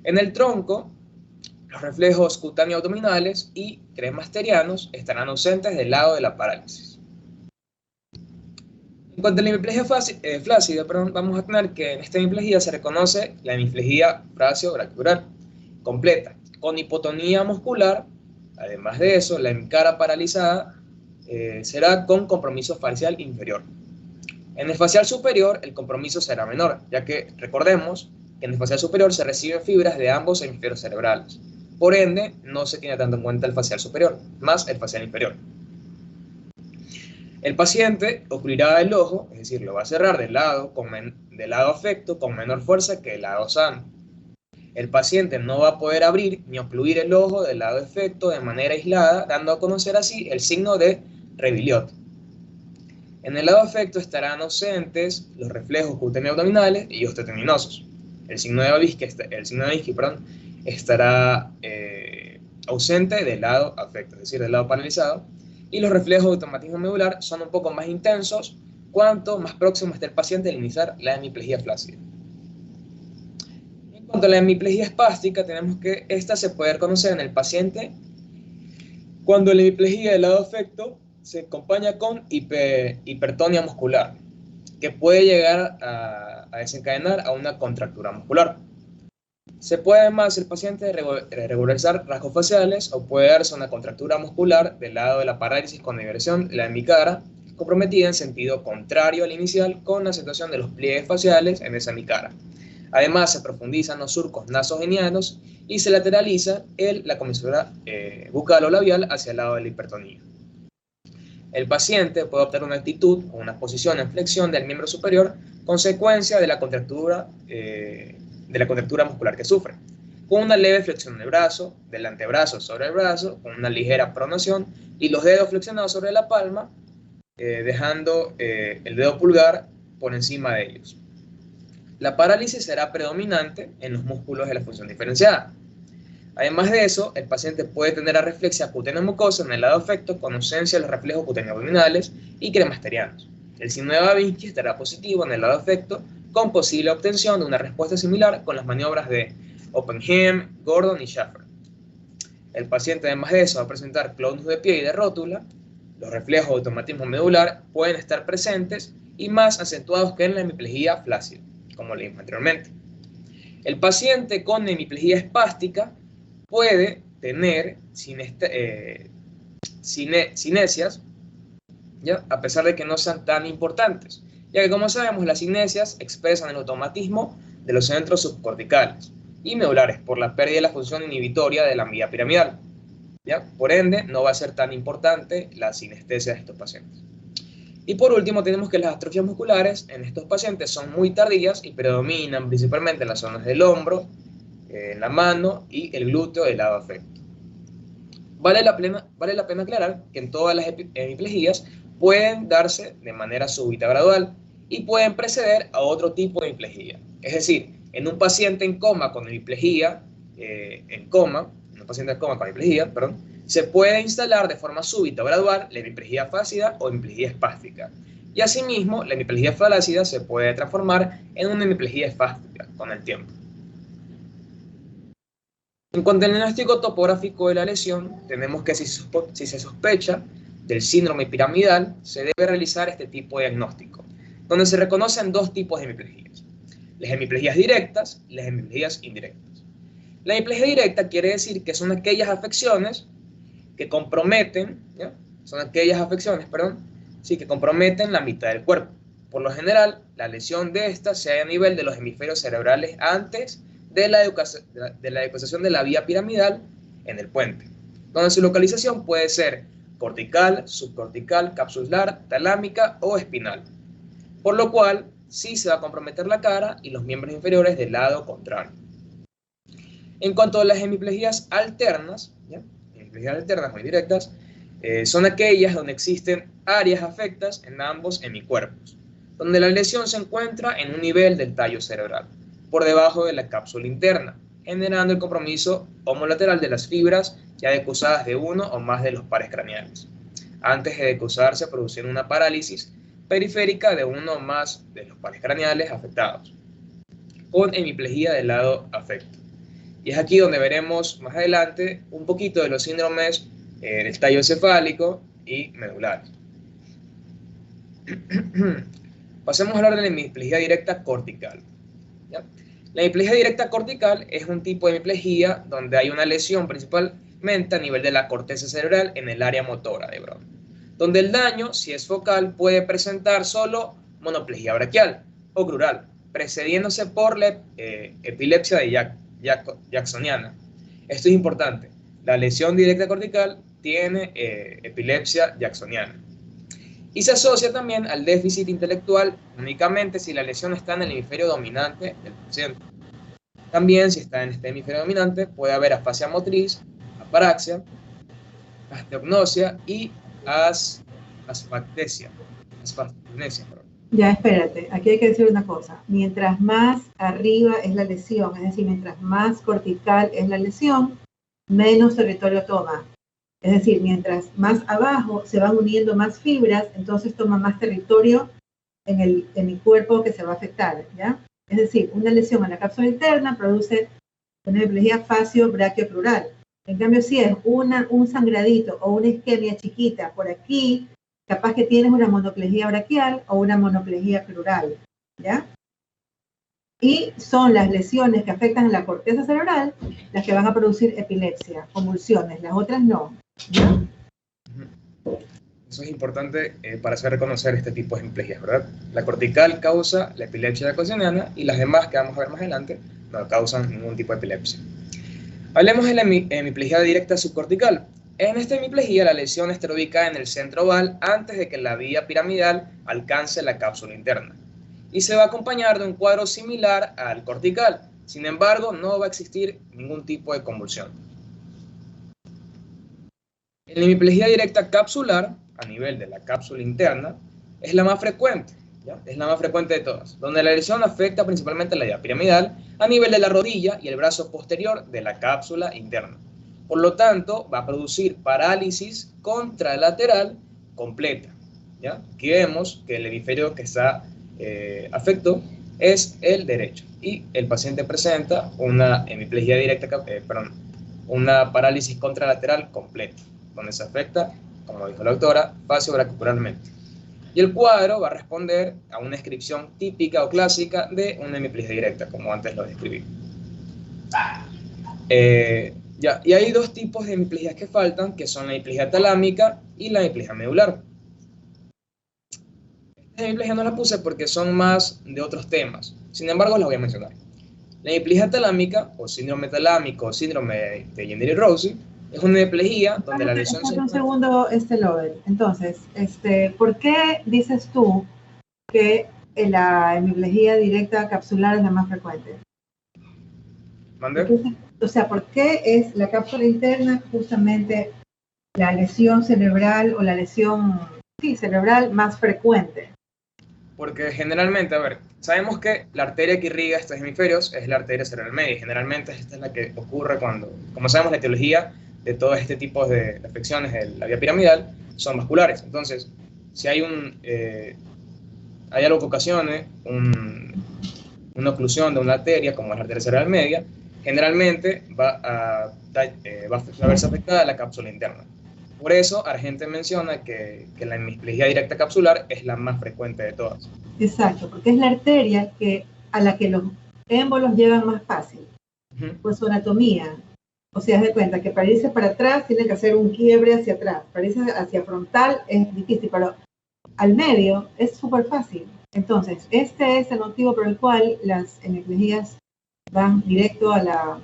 En el tronco, los reflejos cutáneo-abdominales y cremasterianos estarán ausentes del lado de la parálisis. En cuanto a la hemiplegia flácida, vamos a tener que en esta hemiplegia se reconoce la hemiplegia frasio-brachioral completa, con hipotonía muscular. Además de eso, la hemicara paralizada será con compromiso facial inferior. En el facial superior, el compromiso será menor, ya que recordemos que en el facial superior se reciben fibras de ambos hemisferios cerebrales. Por ende, no se tiene tanto en cuenta el facial superior, más el facial inferior. El paciente ocluirá el ojo, es decir, lo va a cerrar del lado afecto con menor fuerza que el lado sano. El paciente no va a poder abrir ni ocluir el ojo del lado efecto de manera aislada, dando a conocer así el signo de Revillot. En el lado afecto estarán ausentes los reflejos cutáneo-abdominales y osteotendinosos. El signo de Babinski estará ausente del lado afecto, es decir, del lado paralizado, y los reflejos de automatismo medular son un poco más intensos cuanto más próximo esté el paciente al iniciar la hemiplegia flácida. En cuanto a la hemiplegia espástica, tenemos que esta se puede reconocer en el paciente cuando la hemiplegia del lado afecto se acompaña con hipertonia muscular, que puede llegar a desencadenar a una contractura muscular. Se puede además el paciente regularizar rasgos faciales o puede darse una contractura muscular del lado de la parálisis con diversión de la hemicara, comprometida en sentido contrario al inicial con la acentuación de los pliegues faciales en esa hemicara. Además, se profundizan los surcos nasogenianos y se lateraliza la comisura bucal o labial hacia el lado de la hipertonía. El paciente puede optar una actitud o una posición en flexión del miembro superior, consecuencia de la contractura muscular que sufre, con una leve flexión del brazo, del antebrazo sobre el brazo, con una ligera pronación y los dedos flexionados sobre la palma, dejando el dedo pulgar por encima de ellos. La parálisis será predominante en los músculos de la función diferenciada. Además de eso, el paciente puede tener areflexia cutáneo-mucosa en el lado afecto con ausencia de los reflejos cutáneo-abdominales y cremasterianos. El signo de Babinski estará positivo en el lado afecto con posible obtención de una respuesta similar con las maniobras de Oppenheim, Gordon y Schaffer. El paciente además de eso va a presentar clonus de pie y de rótula. Los reflejos de automatismo medular pueden estar presentes y más acentuados que en la hemiplegia flácida, como le dije anteriormente. El paciente con hemiplegia espástica puede tener cinesias, ¿ya? A pesar de que no sean tan importantes, ya que como sabemos las cinesias expresan el automatismo de los centros subcorticales y medulares por la pérdida de la función inhibitoria de la vía piramidal, ¿ya? Por ende no va a ser tan importante la sinestesia de estos pacientes. Y por último tenemos que las atrofias musculares en estos pacientes son muy tardías y predominan principalmente en las zonas del hombro, en la mano y el glúteo del lado afecto. Vale la pena aclarar que en todas las hemiplejías pueden darse de manera súbita gradual y pueden preceder a otro tipo de hemiplegia. Es decir, en un paciente en coma con hemiplegia, se puede instalar de forma súbita o gradual la hemiplegia flácida o hemiplegia espástica. Y asimismo, la hemiplegia flácida se puede transformar en una hemiplegia espástica con el tiempo. En cuanto al diagnóstico topográfico de la lesión, tenemos que si se sospecha del síndrome piramidal, se debe realizar este tipo de diagnóstico, donde se reconocen dos tipos de hemiplejías: las hemiplejías directas y las hemiplejías indirectas. La hemiplegia directa quiere decir que son aquellas afecciones que comprometen, que comprometen la mitad del cuerpo. Por lo general, la lesión de esta se halla a nivel de los hemisferios cerebrales antes de la decusación de la vía piramidal en el puente, donde su localización puede ser cortical, subcortical, capsular, talámica o espinal, por lo cual sí se va a comprometer la cara y los miembros inferiores del lado contrario. En cuanto a las hemiplejías alternas, hemiplejías alternas o indirectas, son aquellas donde existen áreas afectas en ambos hemicuerpos, donde la lesión se encuentra en un nivel del tallo cerebral, por debajo de la cápsula interna, generando el compromiso homolateral de las fibras ya decusadas de uno o más de los pares craneales, antes de decusarse produciendo una parálisis periférica de uno o más de los pares craneales afectados, con hemiplegia del lado afecto. Y es aquí donde veremos más adelante un poquito de los síndromes del tallo cefálico y medulares. Pasemos a hablar de la hemiplegia directa cortical. ¿Ya? La hemiplegia directa cortical es un tipo de hemiplegia donde hay una lesión principalmente a nivel de la corteza cerebral en el área motora de Brown, donde el daño, si es focal, puede presentar solo monoplegia braquial o crural, precediéndose por la epilepsia de jacksoniana. Esto es importante. La lesión directa cortical tiene epilepsia jacksoniana. Y se asocia también al déficit intelectual únicamente si la lesión está en el hemisferio dominante del paciente. También, si está en este hemisferio dominante, puede haber afasia motriz, aparaxia, asteognosia y asfagnesia. Ya, espérate, aquí hay que decir una cosa. Mientras más arriba es la lesión, es decir, mientras más cortical es la lesión, menos territorio toma. Es decir, mientras más abajo se van uniendo más fibras, entonces toma más territorio en el cuerpo que se va a afectar, ¿ya? Es decir, una lesión en la cápsula interna produce una hemiplegia facio-brachiocrural. En cambio, si es un sangradito o una isquemia chiquita por aquí, capaz que tienes una monoplegia braquial o una monoplegia crural, ¿ya? Y son las lesiones que afectan la corteza cerebral las que van a producir epilepsia, convulsiones, las otras no. ¿Ya? Eso es importante para hacer reconocer este tipo de hemiplegias, ¿verdad? La cortical causa la epilepsia jacksoniana y las demás, que vamos a ver más adelante, no causan ningún tipo de epilepsia. Hablemos de la hemiplegia directa subcortical. En esta hemiplegia la lesión está ubicada en el centro oval antes de que la vía piramidal alcance la cápsula interna y se va a acompañar de un cuadro similar al cortical. Sin embargo, no va a existir ningún tipo de convulsión. En la hemiplegia directa capsular, a nivel de la cápsula interna, es la más frecuente, ¿ya? Es la más frecuente de todas, donde la lesión afecta principalmente la vía piramidal a nivel de la rodilla y el brazo posterior de la cápsula interna. Por lo tanto, va a producir parálisis contralateral completa, ¿ya? Aquí vemos que el hemisferio que está afecto es el derecho y el paciente presenta una hemiplegia directa, una parálisis contralateral completa, donde se afecta, como dijo la doctora, facio-brachiocruralmente. Y el cuadro va a responder a una descripción típica o clásica de una hemiplegia directa, como antes lo describí. Y hay dos tipos de hemiplegias que faltan, que son la hemiplegia talámica y la hemiplegia medular. Esta hemiplegia no la puse porque son más de otros temas, sin embargo las voy a mencionar. La hemiplegia talámica, o síndrome talámico, o síndrome de Guillain-Barré es una hemiplegia donde la lesión se... Un segundo, Lovell. Entonces, ¿por qué dices tú que la hemiplegia directa capsular es la más frecuente? ¿Mande? O sea, ¿por qué es la cápsula interna justamente la lesión cerebral o la lesión cerebral más frecuente? Porque generalmente, a ver, sabemos que la arteria que irriga estos hemisferios es la arteria cerebral media, y generalmente esta es la que ocurre cuando, como sabemos, la etiología de todo este tipo de afecciones de la vía piramidal son vasculares. Entonces, si hay hay algo que ocasione una oclusión de una arteria, como es la arteria cerebral media, generalmente va a verse afectada la cápsula interna. Por eso, Argente menciona que la hemiplegia directa capsular es la más frecuente de todas. Exacto, porque es la arteria a la que los émbolos llegan más fácil, por su anatomía. O sea, haz de cuenta que para irse para atrás tiene que hacer un quiebre hacia atrás, para irse hacia frontal es difícil, pero al medio es súper fácil. Entonces, este es el motivo por el cual las hemiplegias van directo a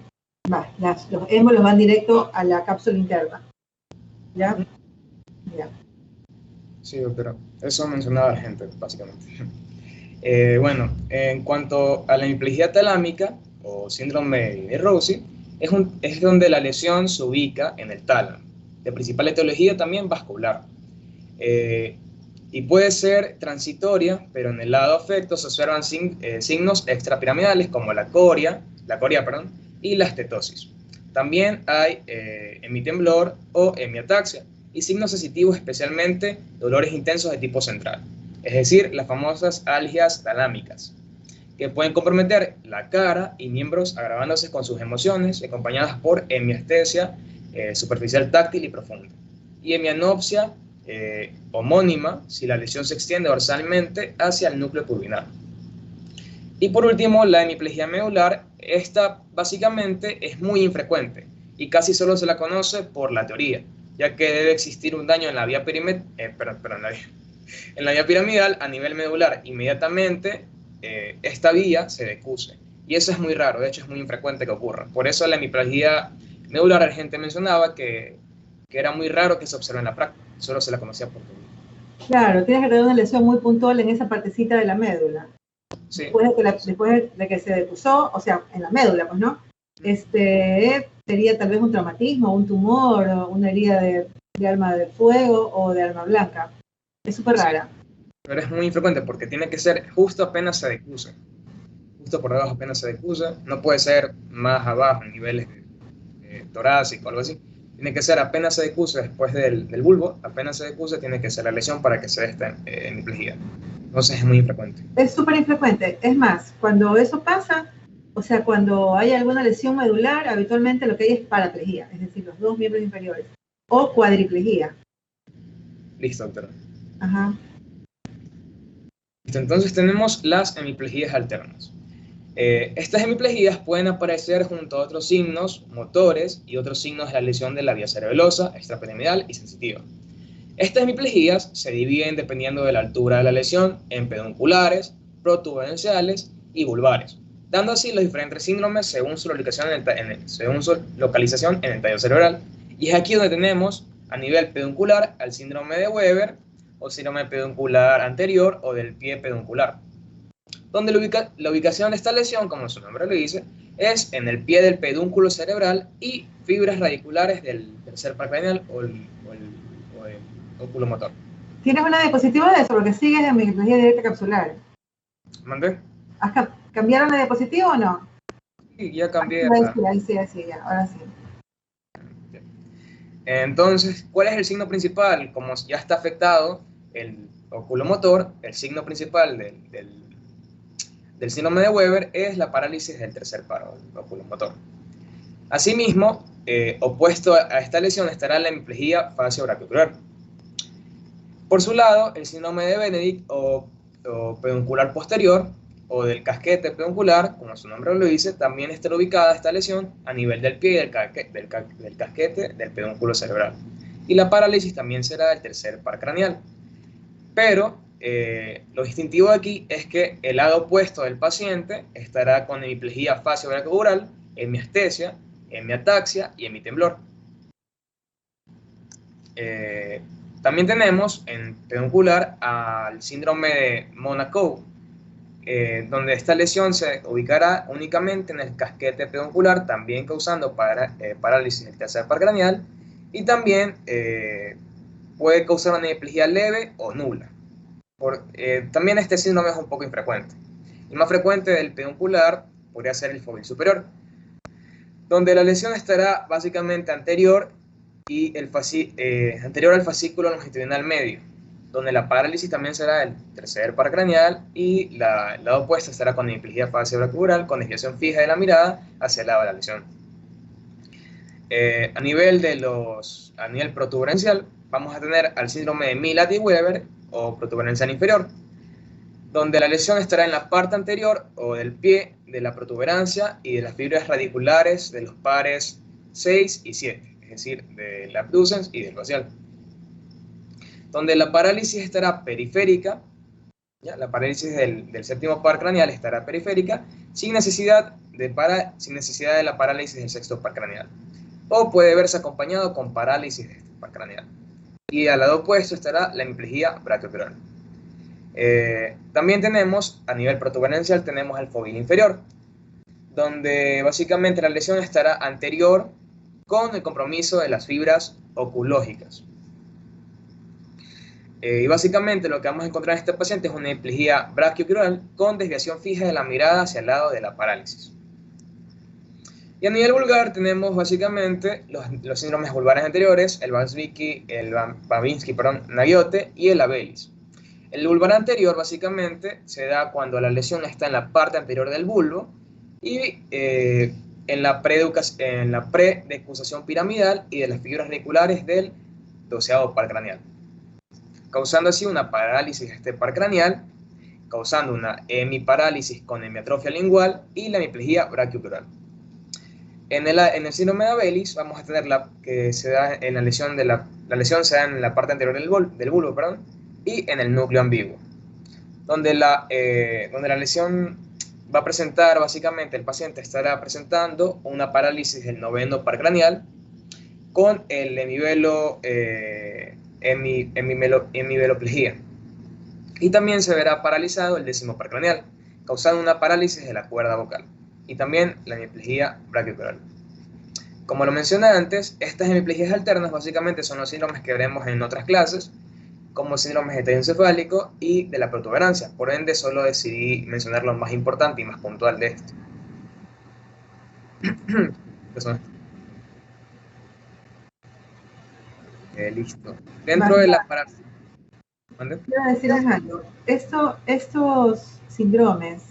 los émbolos van directo a la cápsula interna. ¿Ya? Ya. Sí, doctora. Eso mencionaba la gente, básicamente. Bueno, en cuanto a la hemiplegia talámica, o síndrome de Rossi, es donde la lesión se ubica en el tálamo. De principal etiología también vascular. Y puede ser transitoria, pero en el lado afecto se observan signos extrapiramidales como la coria, y la estetosis. También hay hemitemblor o hemiataxia y signos sensitivos, especialmente dolores intensos de tipo central, es decir, las famosas algias talámicas, que pueden comprometer la cara y miembros agravándose con sus emociones, acompañadas por hemiestesia superficial táctil y profunda, y hemianopsia homónima si la lesión se extiende dorsalmente hacia el núcleo pulvinar. Y por último, la hemiplegia medular. Esta básicamente es muy infrecuente y casi solo se la conoce por la teoría, ya que debe existir un daño en la vía piramidal a nivel medular. Inmediatamente esta vía se decuse, y eso es muy raro, de hecho es muy infrecuente que ocurra. Por eso la hemiplegia medular, la gente mencionaba que era muy raro que se observe en la práctica, solo se la conocía por teoría. Claro, tienes que tener una lesión muy puntual en esa partecita de la médula. Sí. Después de que se decusó, o sea, en la médula, pues, ¿no? Sería tal vez un traumatismo, un tumor, o una herida de arma de fuego o de arma blanca. Es súper rara. Pero es muy infrecuente porque tiene que ser justo apenas se decuse. Justo por debajo apenas se decuse. No puede ser más abajo, en niveles torácico o algo así. Tiene que ser apenas se decuse después del bulbo, apenas se decuse, tiene que ser la lesión para que se dé esta hemiplegia. Entonces es muy infrecuente. Es súper infrecuente. Es más, cuando eso pasa, o sea, cuando hay alguna lesión medular, habitualmente lo que hay es paraplegia, es decir, los dos miembros inferiores, o cuadriplegia. Listo, doctora. Ajá. Listo, entonces tenemos las hemiplegias alternas. Estas hemiplegias pueden aparecer junto a otros signos motores y otros signos de la lesión de la vía cerebelosa, extrapiramidal y sensitiva. Estas hemiplegias se dividen dependiendo de la altura de la lesión en pedunculares, protuberenciales y vulvares, dando así los diferentes síndromes según su localización en el tallo cerebral. Y es aquí donde tenemos a nivel peduncular al síndrome de Weber o síndrome peduncular anterior o del pie peduncular, donde la ubicación de esta lesión, como su nombre lo dice, es en el pie del pedúnculo cerebral y fibras radiculares del tercer par craneal o el oculomotor. ¿Tienes una diapositiva de eso? Porque sigues en hemiplegia directa capsular. ¿Mandé? ¿Cambiaron la diapositiva o no? Sí, ya cambié. Ahí sí, ya, ahora sí. Entonces, ¿cuál es el signo principal? Como ya está afectado el oculomotor, el signo principal del síndrome de Weber es la parálisis del tercer paro, el oculomotor. Asimismo, opuesto a esta lesión estará la hemiplegia facio-brachiocular. Por su lado, el síndrome de Benedict o peduncular posterior o del casquete peduncular, como su nombre lo dice, también estará ubicada esta lesión a nivel del pie y del casquete del pedúnculo cerebral. Y la parálisis también será del tercer par craneal. Pero lo distintivo de aquí es que el lado opuesto del paciente estará con hemiplegia facio-brachiocural, hemiestesia, hemiataxia y hemitemblor. También tenemos en peduncular al síndrome de Monaco, donde esta lesión se ubicará únicamente en el casquete peduncular, también causando parálisis del tercer par craneal Y también puede causar una hemiplegia leve o nula. También este síndrome es un poco infrecuente. El más frecuente del peduncular podría ser el fóbil superior, donde la lesión estará básicamente anterior al fascículo longitudinal medio, donde la parálisis también será del tercer par craneal y el lado opuesto estará con hemiplegia faciobranquial con desviación fija de la mirada hacia el lado de la lesión. A nivel protuberancial, vamos a tener al síndrome de Milat-Weber o protuberancial inferior, donde la lesión estará en la parte anterior o del pie de la protuberancia y de las fibras radiculares de los pares 6 y 7, es decir, del abducens y del facial. Donde la parálisis estará periférica, ¿ya? La parálisis del séptimo par craneal estará periférica, sin necesidad de la parálisis del sexto par craneal. O puede verse acompañado con parálisis de este par craneal. Y al lado opuesto estará la hemiplegia brachiocrural. También tenemos, a nivel protuberancial, tenemos el fóbil inferior, donde básicamente la lesión estará anterior con el compromiso de las fibras oculógicas. Y básicamente lo que vamos a encontrar en este paciente es una hemiplegia brachiocrural con desviación fija de la mirada hacia el lado de la parálisis. Y a nivel vulgar tenemos básicamente los síndromes vulvares anteriores, el Babinski-Nagiota y el Abelis. El vulvar anterior básicamente se da cuando la lesión está en la parte anterior del bulbo y en la predecusación piramidal y de las fibras radiculares del 12º par craneal, causando así una parálisis de este par craneal, causando una hemiparálisis con hemiatrofia lingual y la hemiplegia brachiocrural. En el síndrome de Abelis vamos a tener que se da en la lesión se da en la parte anterior del bulbo, y en el núcleo ambiguo, donde la lesión va a presentar, básicamente el paciente estará presentando una parálisis del 9º par craneal con el hemiveloplegia, y también se verá paralizado el 10º par craneal, causando una parálisis de la cuerda vocal, y también la hemiplegia brachiocrural. Como lo mencioné antes, estas hemiplegias alternas básicamente son los síndromes que veremos en otras clases, como síndromes de tallo encefálico y de la protuberancia. Por ende, solo decidí mencionar lo más importante y más puntual de esto. Listo. Dentro de la parálisis. Quiero decirles algo. Estos síndromes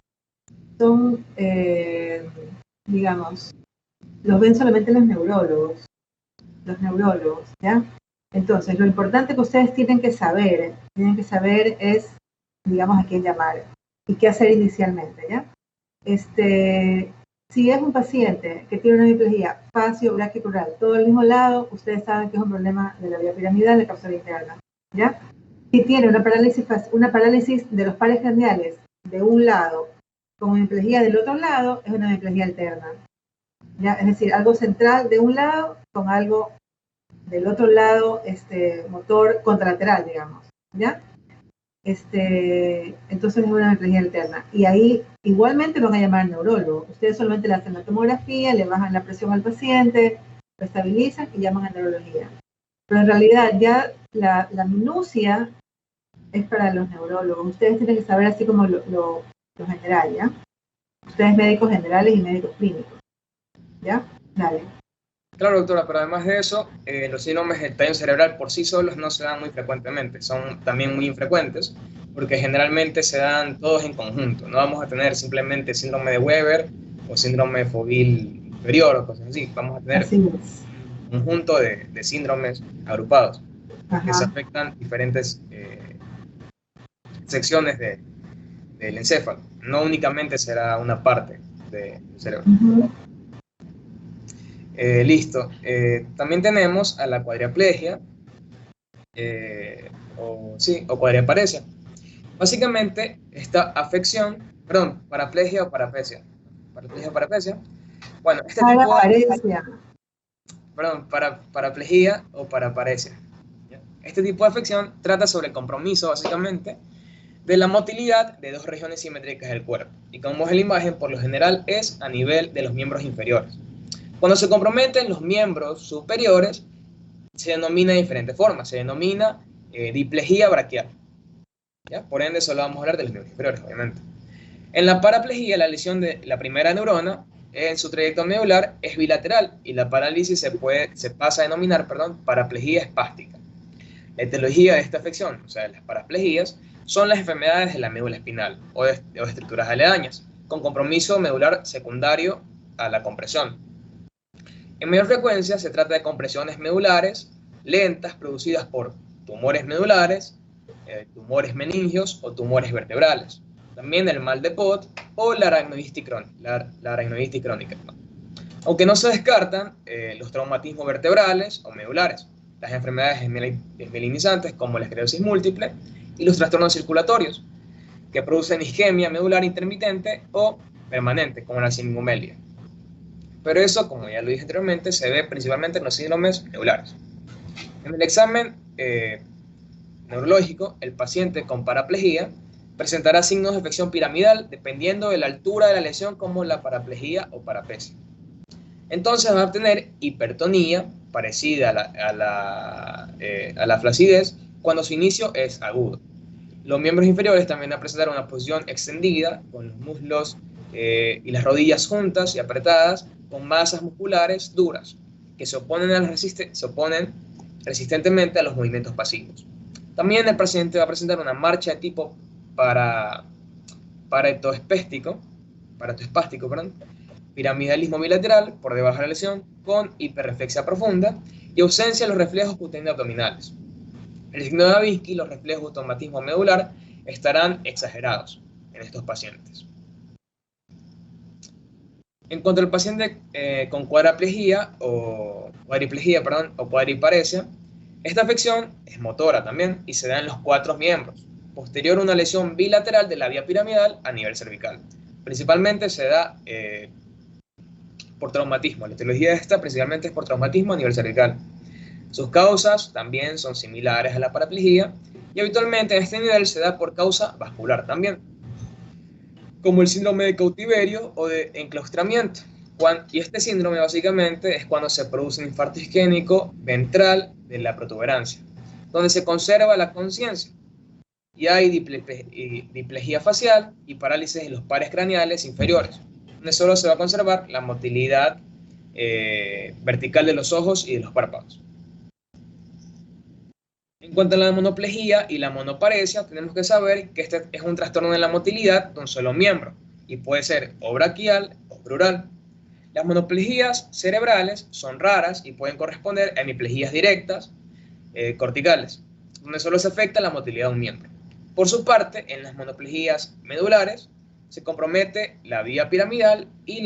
son, digamos, los ven solamente los neurólogos, ¿ya? Entonces, lo importante que ustedes tienen que saber es, digamos, a quién llamar y qué hacer inicialmente, ¿ya? Si es un paciente que tiene una hemiplegia facio-brachiocrural, todo al mismo lado, ustedes saben que es un problema de la vía piramidal de capsular interna, ¿ya? Si tiene una parálisis de los pares craneales de un lado con hemiplegia del otro lado, es una hemiplegia alterna, ¿ya? Es decir, algo central de un lado con algo del otro lado, motor contralateral, digamos, ¿ya? Entonces es una hemiplegia alterna. Y ahí igualmente van a llamar al neurólogo. Ustedes solamente le hacen la tomografía, le bajan la presión al paciente, lo estabilizan y llaman a neurología. Pero en realidad ya la minucia es para los neurólogos. Ustedes tienen que saber así como lo general, ¿ya? Ustedes médicos generales y médicos clínicos, ¿ya? Dale. Claro, doctora, pero además de eso, los síndromes del tallo cerebral por sí solos no se dan muy frecuentemente, son también muy infrecuentes, porque generalmente se dan todos en conjunto. No vamos a tener simplemente síndrome de Weber o síndrome de fóbil inferior o cosas así. Vamos a tener un conjunto de síndromes agrupados. Ajá. Que se afectan diferentes secciones del encéfalo. No únicamente será una parte del cerebro. Uh-huh. Listo. También tenemos a la cuadriplegia o cuadriparesia. Básicamente, esta afección, paraplegia o parapesia. Bueno, este tipo paraplegia o paraparesia. Este tipo de afección trata sobre el compromiso, básicamente, de la motilidad de dos regiones simétricas del cuerpo. Y como es la imagen, por lo general es a nivel de los miembros inferiores. Cuando se comprometen los miembros superiores, se denomina de diferentes formas. Se denomina diplejía braquial. ¿Ya? Por ende, solo vamos a hablar de los miembros inferiores, obviamente. En la paraplejía, la lesión de la primera neurona en su trayecto medular es bilateral y la parálisis se pasa a denominar, paraplejía espástica. La etiología de esta afección, o sea, de las paraplejías, son las enfermedades de la médula espinal o de estructuras aledañas, con compromiso medular secundario a la compresión. En mayor frecuencia se trata de compresiones medulares lentas producidas por tumores medulares, tumores meningios o tumores vertebrales. También el mal de Pott o la aracnoiditis crónica. Aunque no se descartan los traumatismos vertebrales o medulares, las enfermedades esmelinizantes como la esclerosis múltiple y los trastornos circulatorios que producen isquemia medular intermitente o permanente como la singomelia. Pero eso, como ya lo dije anteriormente, se ve principalmente en los síndromes medulares. En el examen neurológico, el paciente con paraplejía presentará signos de afección piramidal dependiendo de la altura de la lesión, como la paraplejía o parapesia. Entonces va a tener hipertonía parecida a la flacidez cuando su inicio es agudo. Los miembros inferiores también van a presentar una posición extendida con los muslos y las rodillas juntas y apretadas con masas musculares duras que se oponen resistentemente a los movimientos pasivos. También el paciente va a presentar una marcha de tipo paretoespástico, piramidalismo bilateral por debajo de la lesión, con hiperreflexia profunda y ausencia de los reflejos cutáneos abdominales. El signo de Babinski y los reflejos de automatismo medular estarán exagerados en estos pacientes. En cuanto al paciente con cuadriplegia o cuadriparesia, esta afección es motora también y se da en los 4 miembros, posterior a una lesión bilateral de la vía piramidal a nivel cervical. Principalmente se da por traumatismo. La etiología de esta principalmente es por traumatismo a nivel cervical. Sus causas también son similares a la paraplejía y habitualmente en este nivel se da por causa vascular también, como el síndrome de cautiverio o de enclaustramiento. Y este síndrome básicamente es cuando se produce un infarto isquémico ventral de la protuberancia, donde se conserva la conciencia. Y hay diplejía facial y parálisis de los pares craneales inferiores, donde solo se va a conservar la motilidad vertical de los ojos y de los párpados. En cuanto a la monoplejía y la monoparesia, tenemos que saber que este es un trastorno de la motilidad de un solo miembro y puede ser o braquial o plural. Las monoplejías cerebrales son raras y pueden corresponder a hemiplejías directas corticales, donde solo se afecta la motilidad de un miembro. Por su parte, en las monoplejías medulares se compromete la vía piramidal y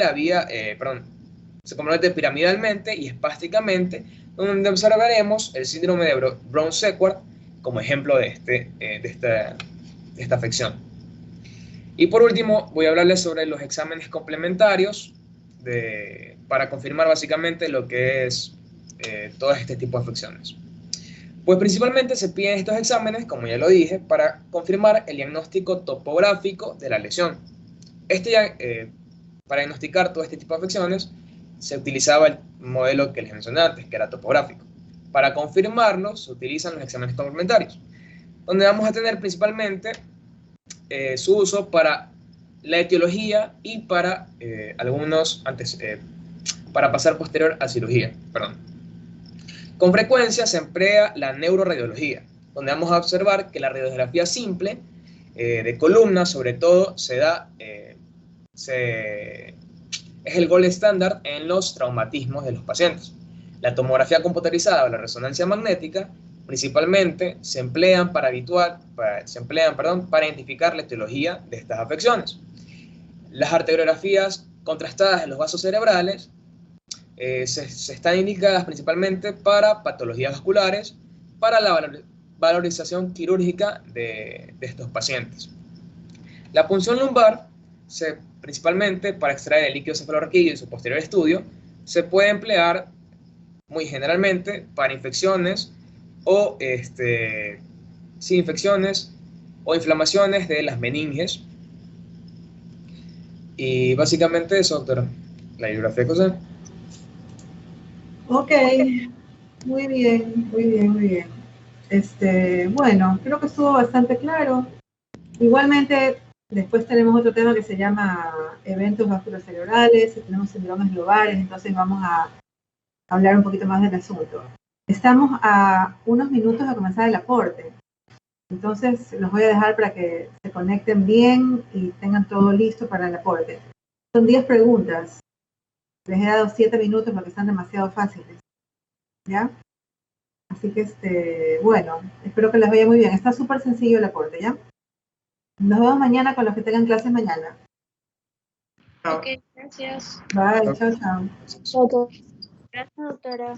se compromete piramidalmente y espásticamente, donde observaremos el síndrome de Brown-Séquard como ejemplo de esta afección. Y por último, voy a hablarles sobre los exámenes complementarios para confirmar básicamente lo que es todo este tipo de afecciones. Pues principalmente se piden estos exámenes, como ya lo dije, para confirmar el diagnóstico topográfico de la lesión. Para diagnosticar todo este tipo de afecciones, se utilizaba el modelo que les mencioné antes, que era topográfico. Para confirmarlo, se utilizan los exámenes complementarios, donde vamos a tener principalmente su uso para la etiología y para para pasar posterior a cirugía. Con frecuencia se emplea la neuroradiología, donde vamos a observar que la radiografía simple de columna, sobre todo, es el gold estándar en los traumatismos de los pacientes. La tomografía computarizada o la resonancia magnética principalmente se emplean para identificar la etiología de estas afecciones. Las arteriografías contrastadas de los vasos cerebrales se están indicadas principalmente para patologías vasculares, para la valorización quirúrgica de estos pacientes. La punción lumbar, principalmente para extraer el líquido cefalorraquídeo y su posterior estudio, se puede emplear muy generalmente para infecciones o inflamaciones de las meninges. Y básicamente eso, doctora, la bibliografía de José. Ok, Muy bien, muy bien, muy bien. Bueno, creo que estuvo bastante claro. Igualmente, después tenemos otro tema que se llama eventos vasculocerebrales, tenemos síndromes globales, entonces vamos a hablar un poquito más del asunto. Estamos a unos minutos de comenzar el aporte, entonces los voy a dejar para que se conecten bien y tengan todo listo para el aporte. Son 10 preguntas, les he dado 7 minutos porque están demasiado fáciles, ¿ya? Así que, bueno, espero que les vaya muy bien. Está súper sencillo el aporte, ¿ya? Nos vemos mañana con los que tengan clases mañana. Ok, gracias. Bye, chao, chao. Chao, chao. Gracias, doctora.